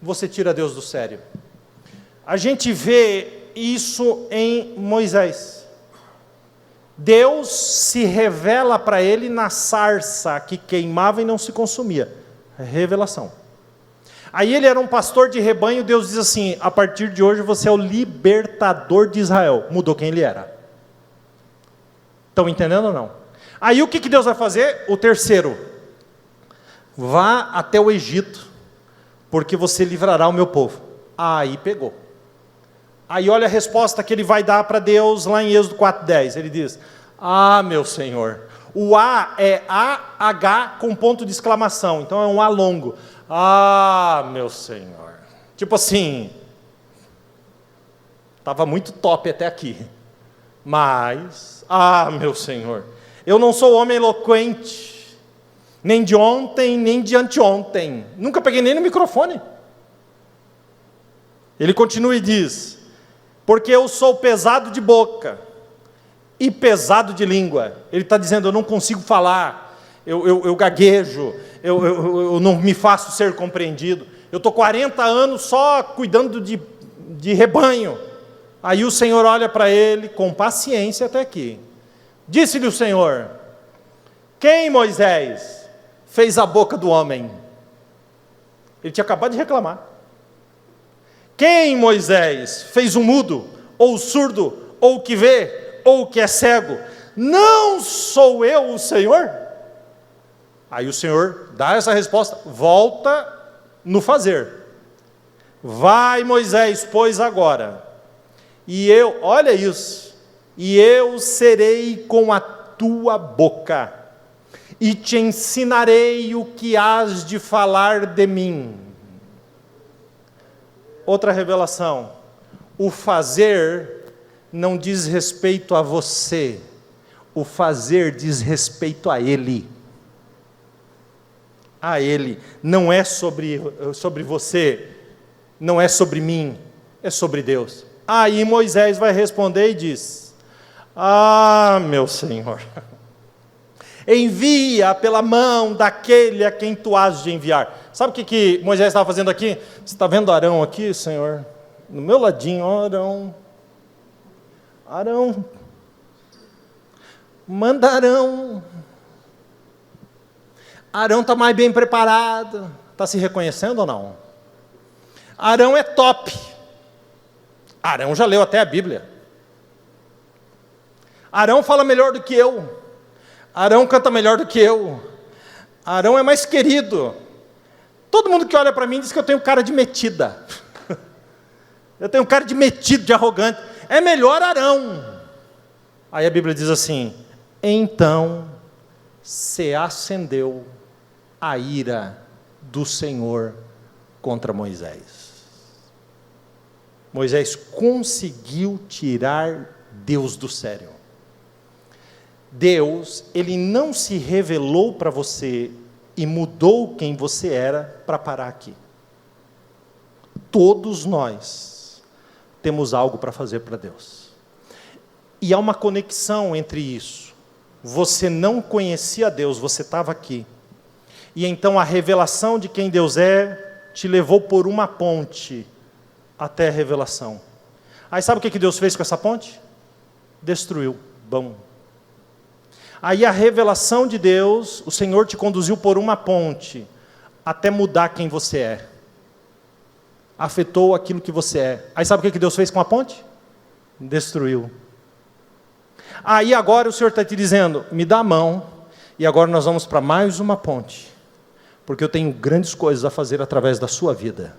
você tira Deus do sério. A gente vê isso em Moisés. Deus se revela para ele na sarça que queimava e não se consumia. Revelação. Aí ele era um pastor de rebanho, Deus diz assim, a partir de hoje você é o libertador de Israel. Mudou quem ele era. Estão entendendo ou não? Aí o que Deus vai fazer? O terceiro. Vá até o Egito, porque você livrará o meu povo. Aí pegou. Aí olha a resposta que ele vai dar para Deus lá em Êxodo 4:10. Ele diz, meu Senhor. O A é A-H com ponto de exclamação. Então é um A longo. Meu Senhor. Tipo assim, estava muito top até aqui. Mas, meu Senhor, eu não sou homem eloquente, nem de ontem, nem de anteontem. Nunca peguei nem no microfone. Ele continua e diz, porque eu sou pesado de boca e pesado de língua. Ele está dizendo, eu não consigo falar, eu gaguejo, eu não me faço ser compreendido. Eu estou 40 anos só cuidando de rebanho. Aí o Senhor olha para ele com paciência até aqui. Disse-lhe o Senhor, quem, Moisés, fez a boca do homem? Ele tinha acabado de reclamar. Quem, Moisés, fez o mudo, ou o surdo, ou o que vê, ou o que é cego? Não sou eu o Senhor? Aí o Senhor dá essa resposta, volta no fazer. Vai, Moisés, pois agora. E eu, olha isso, e eu serei com a tua boca, e te ensinarei o que hás de falar de mim. Outra revelação, o fazer não diz respeito a você, o fazer diz respeito a Ele. A Ele, não é sobre você, não é sobre mim, é sobre Deus. Aí Moisés vai responder e diz, meu Senhor, envia pela mão daquele a quem tu has de enviar. Sabe o que Moisés estava fazendo aqui? Você está vendo Arão aqui, Senhor? No meu ladinho, Arão, manda Arão. Arão está mais bem preparado. Está se reconhecendo ou não? Arão é top. Arão já leu até a Bíblia. Arão fala melhor do que eu. Arão canta melhor do que eu. Arão é mais querido. Todo mundo que olha para mim diz que eu tenho cara de metida. Eu tenho cara de metido, de arrogante. É melhor Arão. Aí a Bíblia diz assim, então se acendeu a ira do Senhor contra Moisés. Moisés conseguiu tirar Deus do sério. Deus, Ele não se revelou para você e mudou quem você era para parar aqui. Todos nós temos algo para fazer para Deus. E há uma conexão entre isso. Você não conhecia Deus, você estava aqui. E então a revelação de quem Deus é te levou por uma ponte até a revelação. Aí sabe o que Deus fez com essa ponte? Destruiu. Bom. Aí a revelação de Deus, o Senhor te conduziu por uma ponte até mudar quem você é. Afetou aquilo que você é. Aí sabe o que Deus fez com a ponte? Destruiu. Aí agora o Senhor está te dizendo, me dá a mão, e agora nós vamos para mais uma ponte, porque eu tenho grandes coisas a fazer através da sua vida.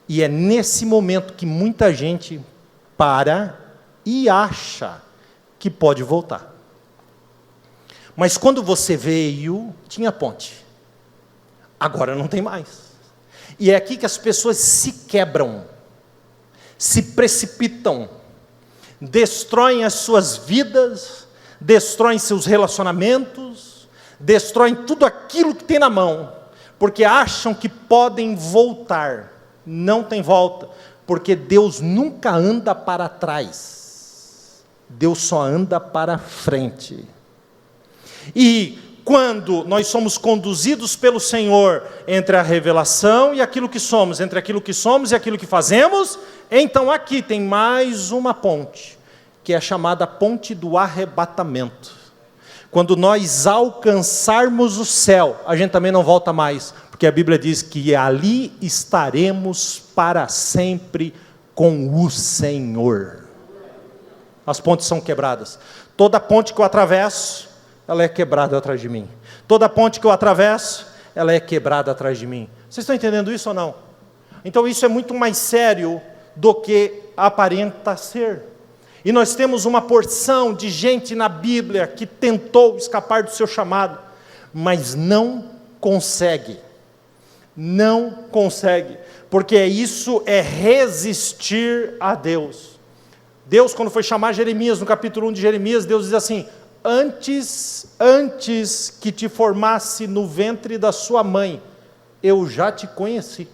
E é nesse momento que muita gente para e acha que pode voltar. Mas quando você veio, tinha ponte. Agora não tem mais. E é aqui que as pessoas se quebram, se precipitam, destroem as suas vidas, destroem seus relacionamentos, destroem tudo aquilo que tem na mão, porque acham que podem voltar. Não tem volta, porque Deus nunca anda para trás, Deus só anda para frente. E quando nós somos conduzidos pelo Senhor entre a revelação e aquilo que somos, entre aquilo que somos e aquilo que fazemos, então aqui tem mais uma ponte, que é a chamada ponte do arrebatamento. Quando nós alcançarmos o céu, a gente também não volta mais, porque a Bíblia diz que ali estaremos para sempre com o Senhor. As pontes são quebradas. Toda ponte que eu atravesso, ela é quebrada atrás de mim. Toda ponte que eu atravesso, ela é quebrada atrás de mim. Vocês estão entendendo isso ou não? Então isso é muito mais sério do que aparenta ser. E nós temos uma porção de gente na Bíblia que tentou escapar do seu chamado, mas não consegue. Não consegue. Porque isso é resistir a Deus. Deus, quando foi chamar Jeremias, no capítulo 1 de Jeremias, Deus diz assim, antes que te formasse no ventre da sua mãe, eu já te conheci.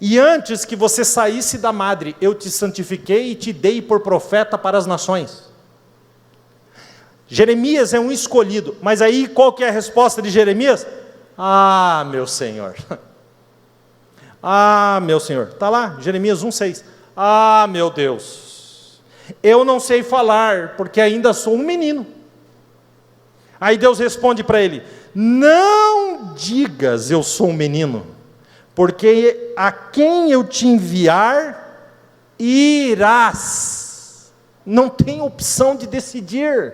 E antes que você saísse da madre, eu te santifiquei e te dei por profeta para as nações. Jeremias é um escolhido, mas aí qual que é a resposta de Jeremias? Ah, meu Senhor. Ah, meu Senhor. Está lá, Jeremias 1,6. Ah, meu Deus. Eu não sei falar, porque ainda sou um menino. Aí Deus responde para ele, não digas eu sou um menino, porque a quem eu te enviar, irás. Não tem opção de decidir.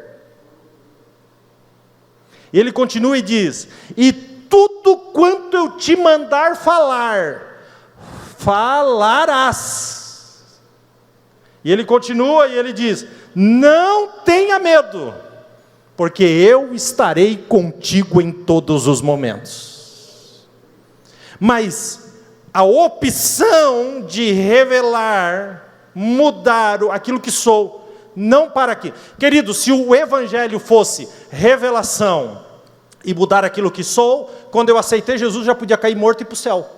E ele continua e diz, e tudo quanto eu te mandar falar, falarás. E ele continua e ele diz, não tenha medo, porque eu estarei contigo em todos os momentos. Mas a opção de revelar, mudar aquilo que sou, não para aqui. Querido, se o Evangelho fosse revelação e mudar aquilo que sou, quando eu aceitei Jesus já podia cair morto e ir para o céu.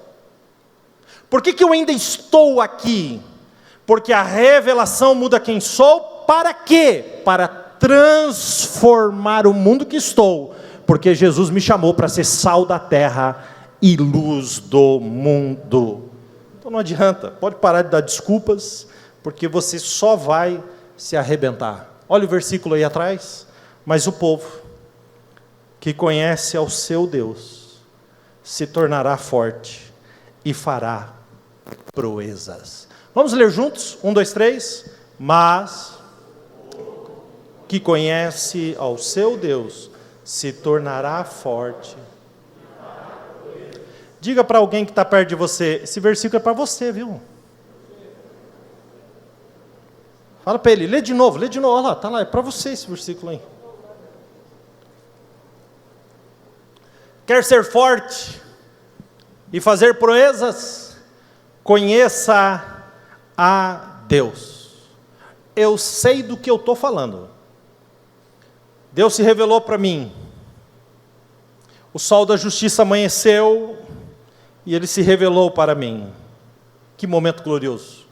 Por que eu ainda estou aqui? Porque a revelação muda quem sou, para quê? Para transformar o mundo que estou, porque Jesus me chamou para ser sal da terra e luz do mundo. Então não adianta, pode parar de dar desculpas, porque você só vai se arrebentar. Olha o versículo aí atrás, mas o povo que conhece ao seu Deus se tornará forte e fará proezas. Vamos ler juntos? 1, 2, 3. Mas que conhece ao seu Deus se tornará forte. Diga para alguém que está perto de você, esse versículo é para você, viu? Fala para ele, lê de novo, olha lá, está lá, é para você esse versículo aí. Quer ser forte e fazer proezas? Conheça a Deus. Eu sei do que eu estou falando. Deus se revelou para mim. O sol da justiça amanheceu e ele se revelou para mim. Que momento glorioso.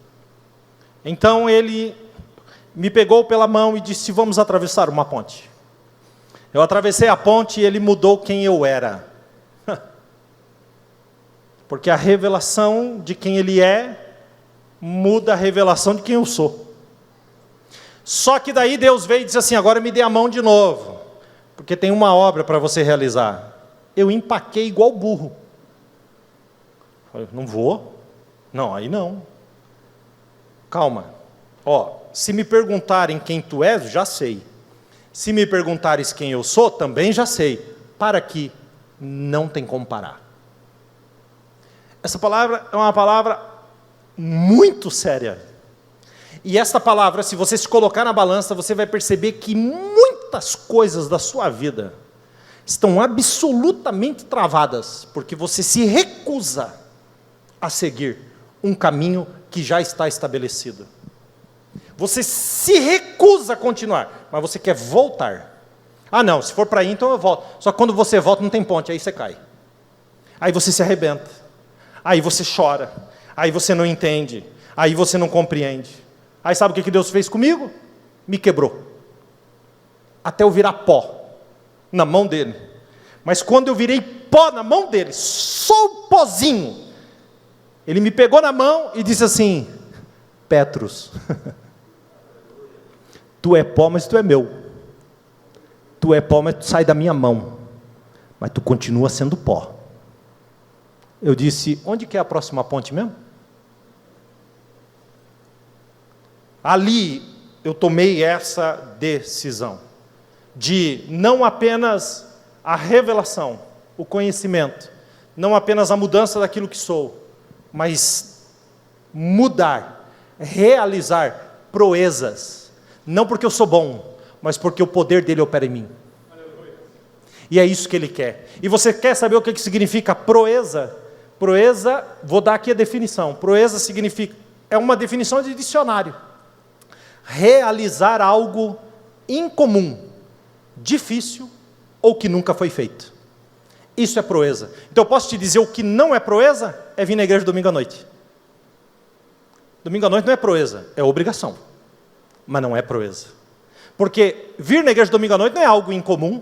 Então ele me pegou pela mão e disse: vamos atravessar uma ponte. Eu atravessei a ponte e ele mudou quem eu era. Porque a revelação de quem ele é muda a revelação de quem eu sou. Só que daí Deus veio e disse assim: agora me dê a mão de novo, porque tem uma obra para você realizar. Eu empaquei igual burro. Falei: não vou? Não, aí não. Calma. Se me perguntarem quem tu és, já sei. Se me perguntares quem eu sou, também já sei. Para que não tem como parar. Essa palavra é uma palavra muito séria. E esta palavra, se você se colocar na balança, você vai perceber que muitas coisas da sua vida estão absolutamente travadas, porque você se recusa a seguir um caminho que já está estabelecido. Você se recusa a continuar, mas você quer voltar. Ah não, se for para aí, então eu volto. Só que quando você volta não tem ponte, aí você cai. Aí você se arrebenta. Aí você chora. Aí você não entende. Aí você não compreende. Aí sabe o que Deus fez comigo? Me quebrou. Até eu virar pó na mão dele. Mas quando eu virei pó na mão dele, só o pozinho, ele me pegou na mão e disse assim: Petrus, tu é pó, mas tu é meu. Tu é pó, mas tu sai da minha mão. Mas tu continua sendo pó. Eu disse: onde que é a próxima ponte mesmo? Ali eu tomei essa decisão de não apenas a revelação, o conhecimento, não apenas a mudança daquilo que sou, mas mudar, realizar proezas, não porque eu sou bom, mas porque o poder dele opera em mim. E é isso que ele quer. E você quer saber o que significa proeza? Proeza, vou dar aqui a definição. Proeza significa, é uma definição de dicionário. Realizar algo incomum, difícil ou que nunca foi feito. Isso é proeza. Então eu posso te dizer o que não é proeza? É vir na igreja domingo à noite. Domingo à noite não é proeza, é obrigação. Mas não é proeza. Porque vir na igreja domingo à noite não é algo incomum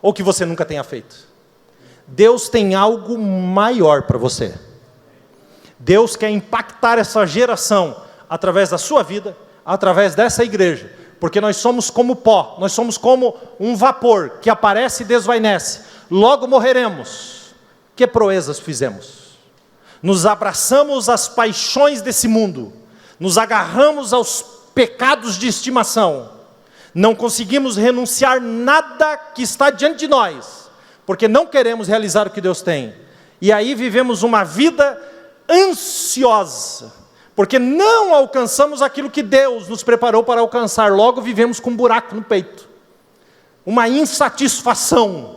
ou que você nunca tenha feito. Deus tem algo maior para você. Deus quer impactar essa geração através da sua vida, através dessa igreja, porque nós somos como pó, nós somos como um vapor que aparece e desvanece, logo morreremos. Que proezas fizemos? Nos abraçamos às paixões desse mundo, nos agarramos aos pecados de estimação, não conseguimos renunciar nada que está diante de nós, porque não queremos realizar o que Deus tem, e aí vivemos uma vida ansiosa, porque não alcançamos aquilo que Deus nos preparou para alcançar, logo vivemos com um buraco no peito, uma insatisfação.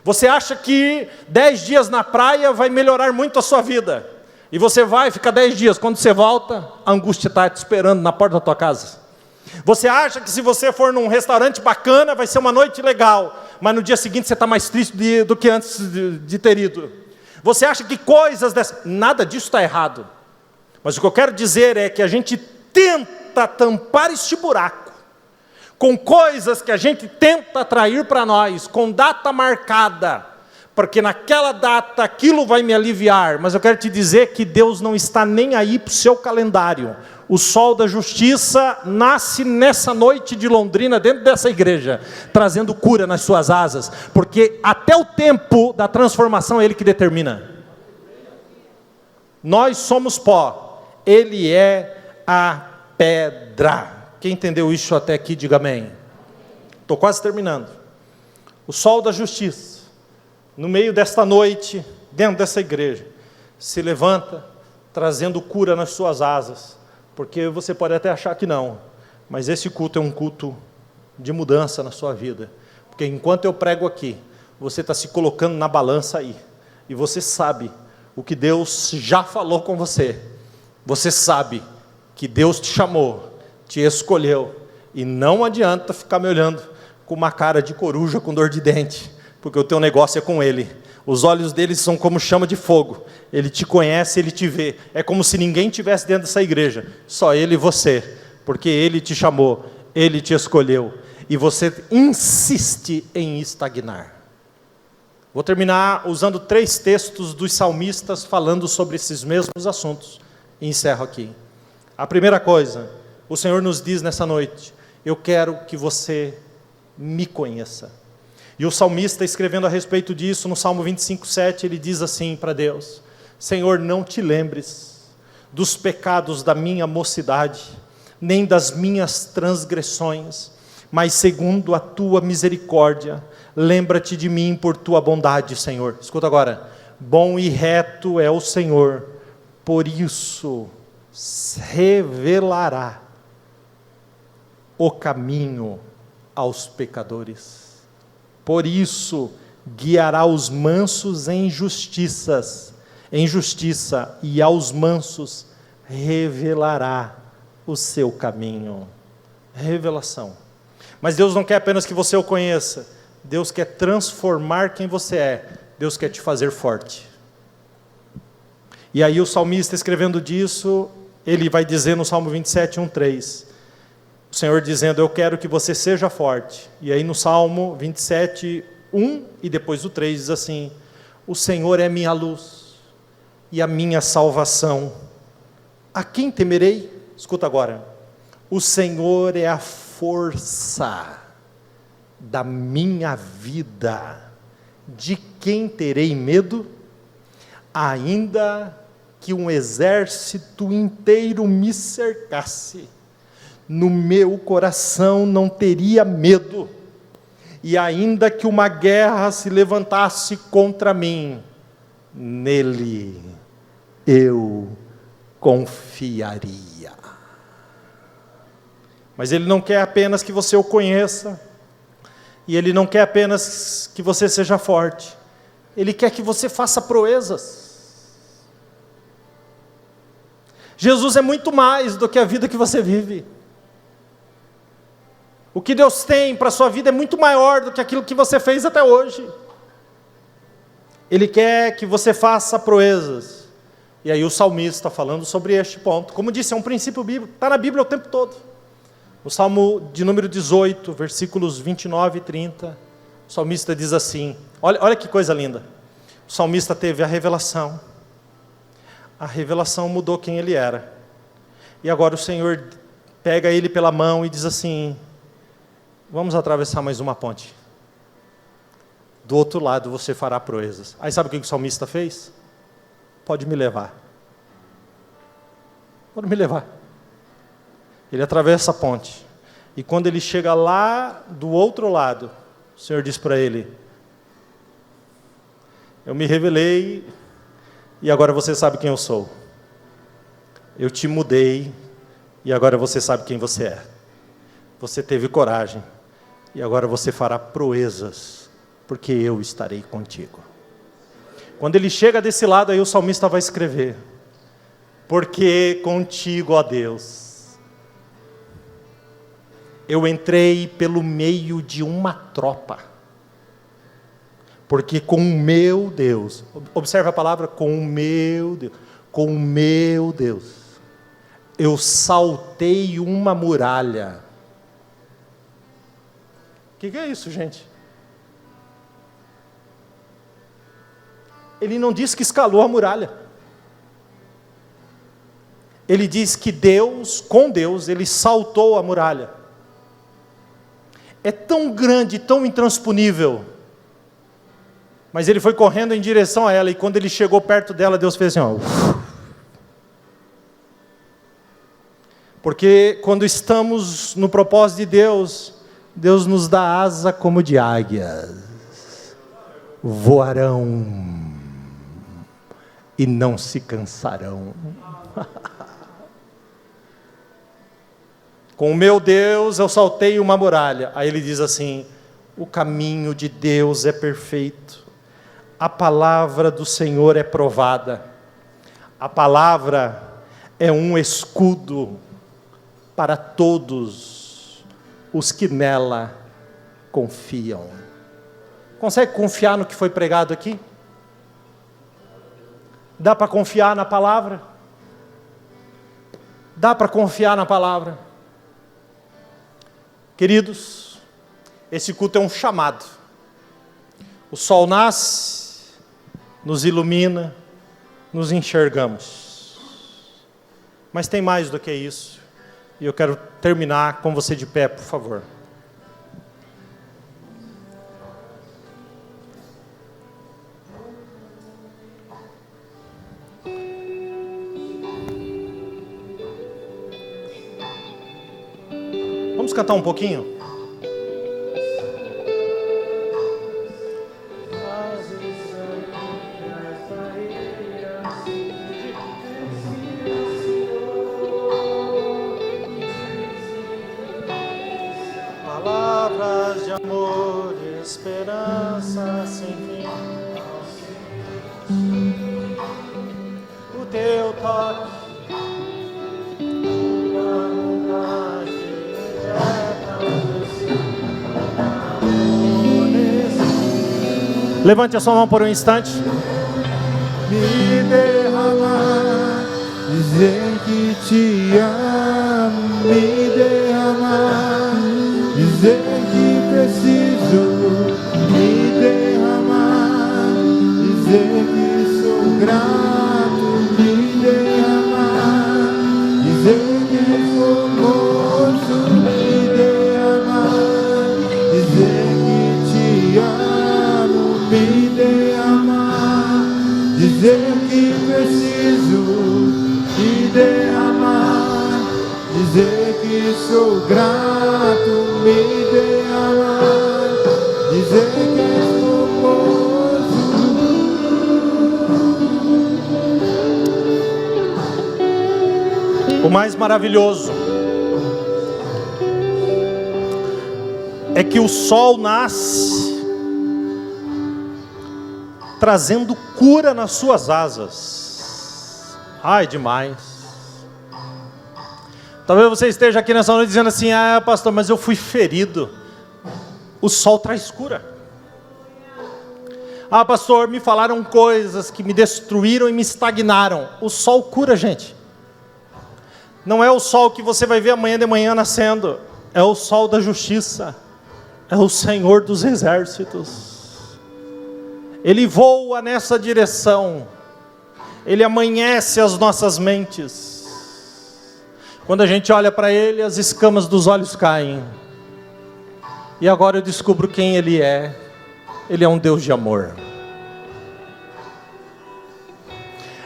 Você acha que 10 dias na praia vai melhorar muito a sua vida, e você vai ficar 10 dias, quando você volta, a angústia está te esperando na porta da tua casa. Você acha que se você for num restaurante bacana, vai ser uma noite legal, mas no dia seguinte você está mais triste do que antes de ter ido. Você acha que coisas dessas, nada disso está errado. Mas o que eu quero dizer é que a gente tenta tampar este buraco com coisas que a gente tenta atrair para nós, com data marcada, porque naquela data aquilo vai me aliviar. Mas eu quero te dizer que Deus não está nem aí para o seu calendário. O sol da justiça nasce nessa noite de Londrina, dentro dessa igreja, trazendo cura nas suas asas, porque até o tempo da transformação é Ele que determina. Nós somos pó, Ele é a pedra. Quem entendeu isso até aqui, diga amém. Estou quase terminando. O sol da justiça, no meio desta noite, dentro dessa igreja, se levanta, trazendo cura nas suas asas, porque você pode até achar que não, mas esse culto é um culto de mudança na sua vida, porque enquanto eu prego aqui, você está se colocando na balança aí, e você sabe o que Deus já falou com você, você sabe que Deus te chamou, te escolheu, e não adianta ficar me olhando com uma cara de coruja com dor de dente, porque o teu negócio é com Ele. Os olhos dele são como chama de fogo. Ele te conhece, Ele te vê. É como se ninguém tivesse dentro dessa igreja, só Ele e você, porque Ele te chamou, Ele te escolheu, e você insiste em estagnar. Vou terminar usando 3 textos dos salmistas falando sobre esses mesmos assuntos, e encerro aqui. A primeira coisa, o Senhor nos diz nessa noite: eu quero que você me conheça. E o salmista, escrevendo a respeito disso, no Salmo 25:7, ele diz assim para Deus: Senhor, não te lembres dos pecados da minha mocidade, nem das minhas transgressões, mas segundo a tua misericórdia, lembra-te de mim por tua bondade, Senhor. Escuta agora: bom e reto é o Senhor, por isso revelará o caminho aos pecadores. Por isso guiará os mansos em justiça, e aos mansos revelará o seu caminho. Revelação. Mas Deus não quer apenas que você o conheça, Deus quer transformar quem você é, Deus quer te fazer forte. E aí o salmista, escrevendo disso, ele vai dizer no Salmo 27:1-3, o Senhor dizendo: eu quero que você seja forte. E aí no Salmo 27:1 e depois o 3 diz assim: o Senhor é minha luz e a minha salvação, a quem temerei? Escuta agora: o Senhor é a força da minha vida, de quem terei medo? Ainda que um exército inteiro me cercasse, no meu coração não teria medo, e ainda que uma guerra se levantasse contra mim, nele eu confiaria. Mas Ele não quer apenas que você o conheça, e Ele não quer apenas que você seja forte, Ele quer que você faça proezas. Jesus é muito mais do que a vida que você vive. O que Deus tem para a sua vida é muito maior do que aquilo que você fez até hoje. Ele quer que você faça proezas. E aí o salmista, falando sobre este ponto, como disse, é um princípio bíblico, está na Bíblia o tempo todo. No Salmo de número 18, versículos 29 e 30, o salmista diz assim, olha que coisa linda. O salmista teve a revelação mudou quem ele era. E agora o Senhor pega ele pela mão e diz assim: vamos atravessar mais uma ponte. Do outro lado você fará proezas. Aí sabe o que o salmista fez? Pode me levar. Pode me levar. Ele atravessa a ponte. E quando ele chega lá do outro lado, o Senhor diz para ele: eu me revelei e agora você sabe quem eu sou. Eu te mudei e agora você sabe quem você é. Você teve coragem e agora você fará proezas, porque eu estarei contigo. Quando ele chega desse lado, aí o salmista vai escrever: porque contigo, ó Deus, eu entrei pelo meio de uma tropa. Porque com o meu Deus, observe a palavra, com o meu Deus, eu saltei uma muralha. O que é isso, gente? Ele não diz que escalou a muralha. Ele diz que com Deus, ele saltou a muralha. É tão grande, tão intransponível, mas ele foi correndo em direção a ela, e quando ele chegou perto dela, Deus fez assim, ó. Porque quando estamos no propósito de Deus, Deus nos dá asa como de águias, voarão e não se cansarão. Com o meu Deus eu saltei uma muralha. Aí ele diz assim: o caminho de Deus é perfeito, a palavra do Senhor é provada. A palavra é um escudo para todos os que nela confiam. Consegue confiar no que foi pregado aqui? Dá para confiar na palavra? Dá para confiar na palavra? Queridos, esse culto é um chamado. O sol nasce, nos ilumina, nos enxergamos. Mas tem mais do que isso. E eu quero terminar com você de pé, por favor. Vamos cantar um pouquinho? Palavras de amor e esperança sem fim. O teu toque. Levante a sua mão por um instante. Me derramar, dizer que te amo. Me derramar, dizer que preciso. Me derramar, dizer que sou grato. Me derramar, dizer que sou moço. Me derramar, dizer que te amo. Me derramar, dizer que preciso. Me derramar, dizer que sou grato. Me derramar, dizer que sou moço. O mais maravilhoso é que o sol nasce trazendo cura nas suas asas. Ai, demais. Talvez você esteja aqui nessa noite dizendo assim: ah, pastor, mas eu fui ferido. O sol traz cura. Ah, pastor, me falaram coisas que me destruíram e me estagnaram. O sol cura, gente. Não é o sol que você vai ver amanhã de manhã nascendo. É o sol da justiça. É o Senhor dos exércitos. Ele voa nessa direção. Ele amanhece as nossas mentes. Quando a gente olha para Ele, as escamas dos olhos caem. E agora eu descubro quem Ele é. Ele é um Deus de amor.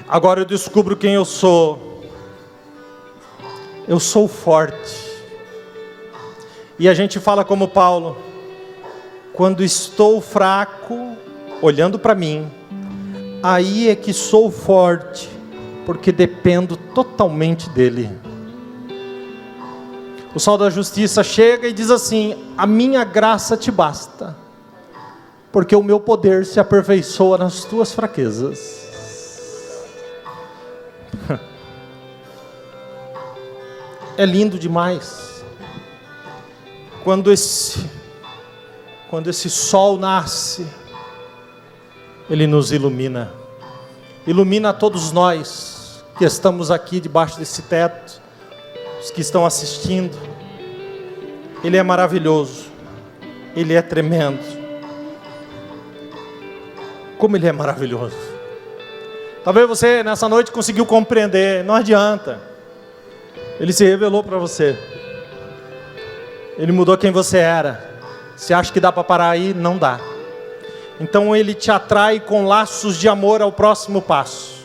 Agora eu descubro quem eu sou. Eu sou forte. E a gente fala como Paulo: quando estou fraco, olhando para mim, aí é que sou forte, porque dependo totalmente dele. O sol da justiça chega e diz assim: a minha graça te basta, porque o meu poder se aperfeiçoa nas tuas fraquezas. É lindo demais quando esse sol nasce. Ele nos ilumina. Ilumina a todos nós que estamos aqui debaixo desse teto, os que estão assistindo. Ele é maravilhoso. Ele é tremendo. Como Ele é maravilhoso. Talvez você nessa noite conseguiu compreender. Não adianta. Ele se revelou para você. Ele mudou quem você era. Você acha que dá para parar aí? Não dá. Então Ele te atrai com laços de amor ao próximo passo.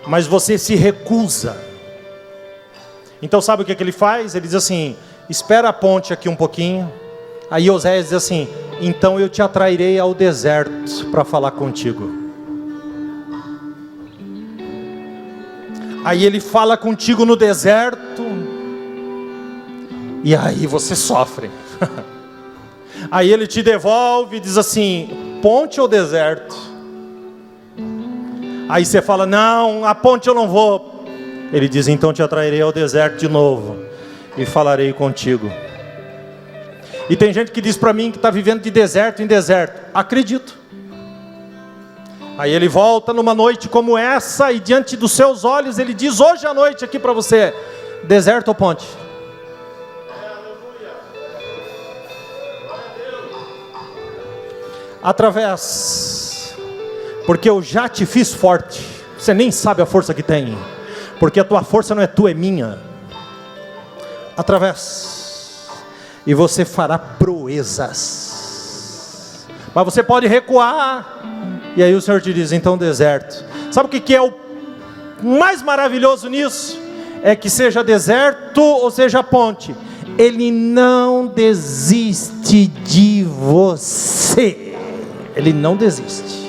Mas você se recusa. Então sabe o que Ele faz? Ele diz assim: espera a ponte aqui um pouquinho. Aí Oséias diz assim: então eu te atrairei ao deserto para falar contigo. Aí Ele fala contigo no deserto. E aí você sofre. Aí Ele te devolve e diz assim: ponte ou deserto? Aí você fala: não, a ponte eu não vou. Ele diz: então te atrairei ao deserto de novo e falarei contigo. E tem gente que diz para mim que está vivendo de deserto em deserto. Acredito. Aí ele volta numa noite como essa e diante dos seus olhos ele diz hoje à noite aqui para você: deserto ou ponte? Através, porque eu já te fiz forte. Você nem sabe a força que tem, porque a tua força não é tua, é minha. Através, e você fará proezas. Mas você pode recuar. E aí o Senhor te diz: então deserto. Sabe o que é o mais maravilhoso nisso? É que seja deserto ou seja ponte, Ele não desiste de você. Ele não desiste.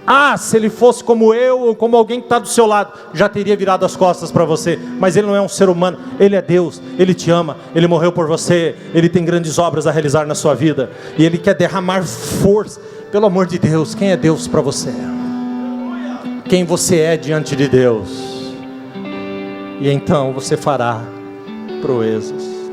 Ah, se Ele fosse como eu, ou como alguém que está do seu lado, já teria virado as costas para você. Mas Ele não é um ser humano, Ele é Deus. Ele te ama, Ele morreu por você. Ele tem grandes obras a realizar na sua vida, e Ele quer derramar força. Pelo amor de Deus, quem é Deus para você? Quem você é diante de Deus? E então você fará proezas.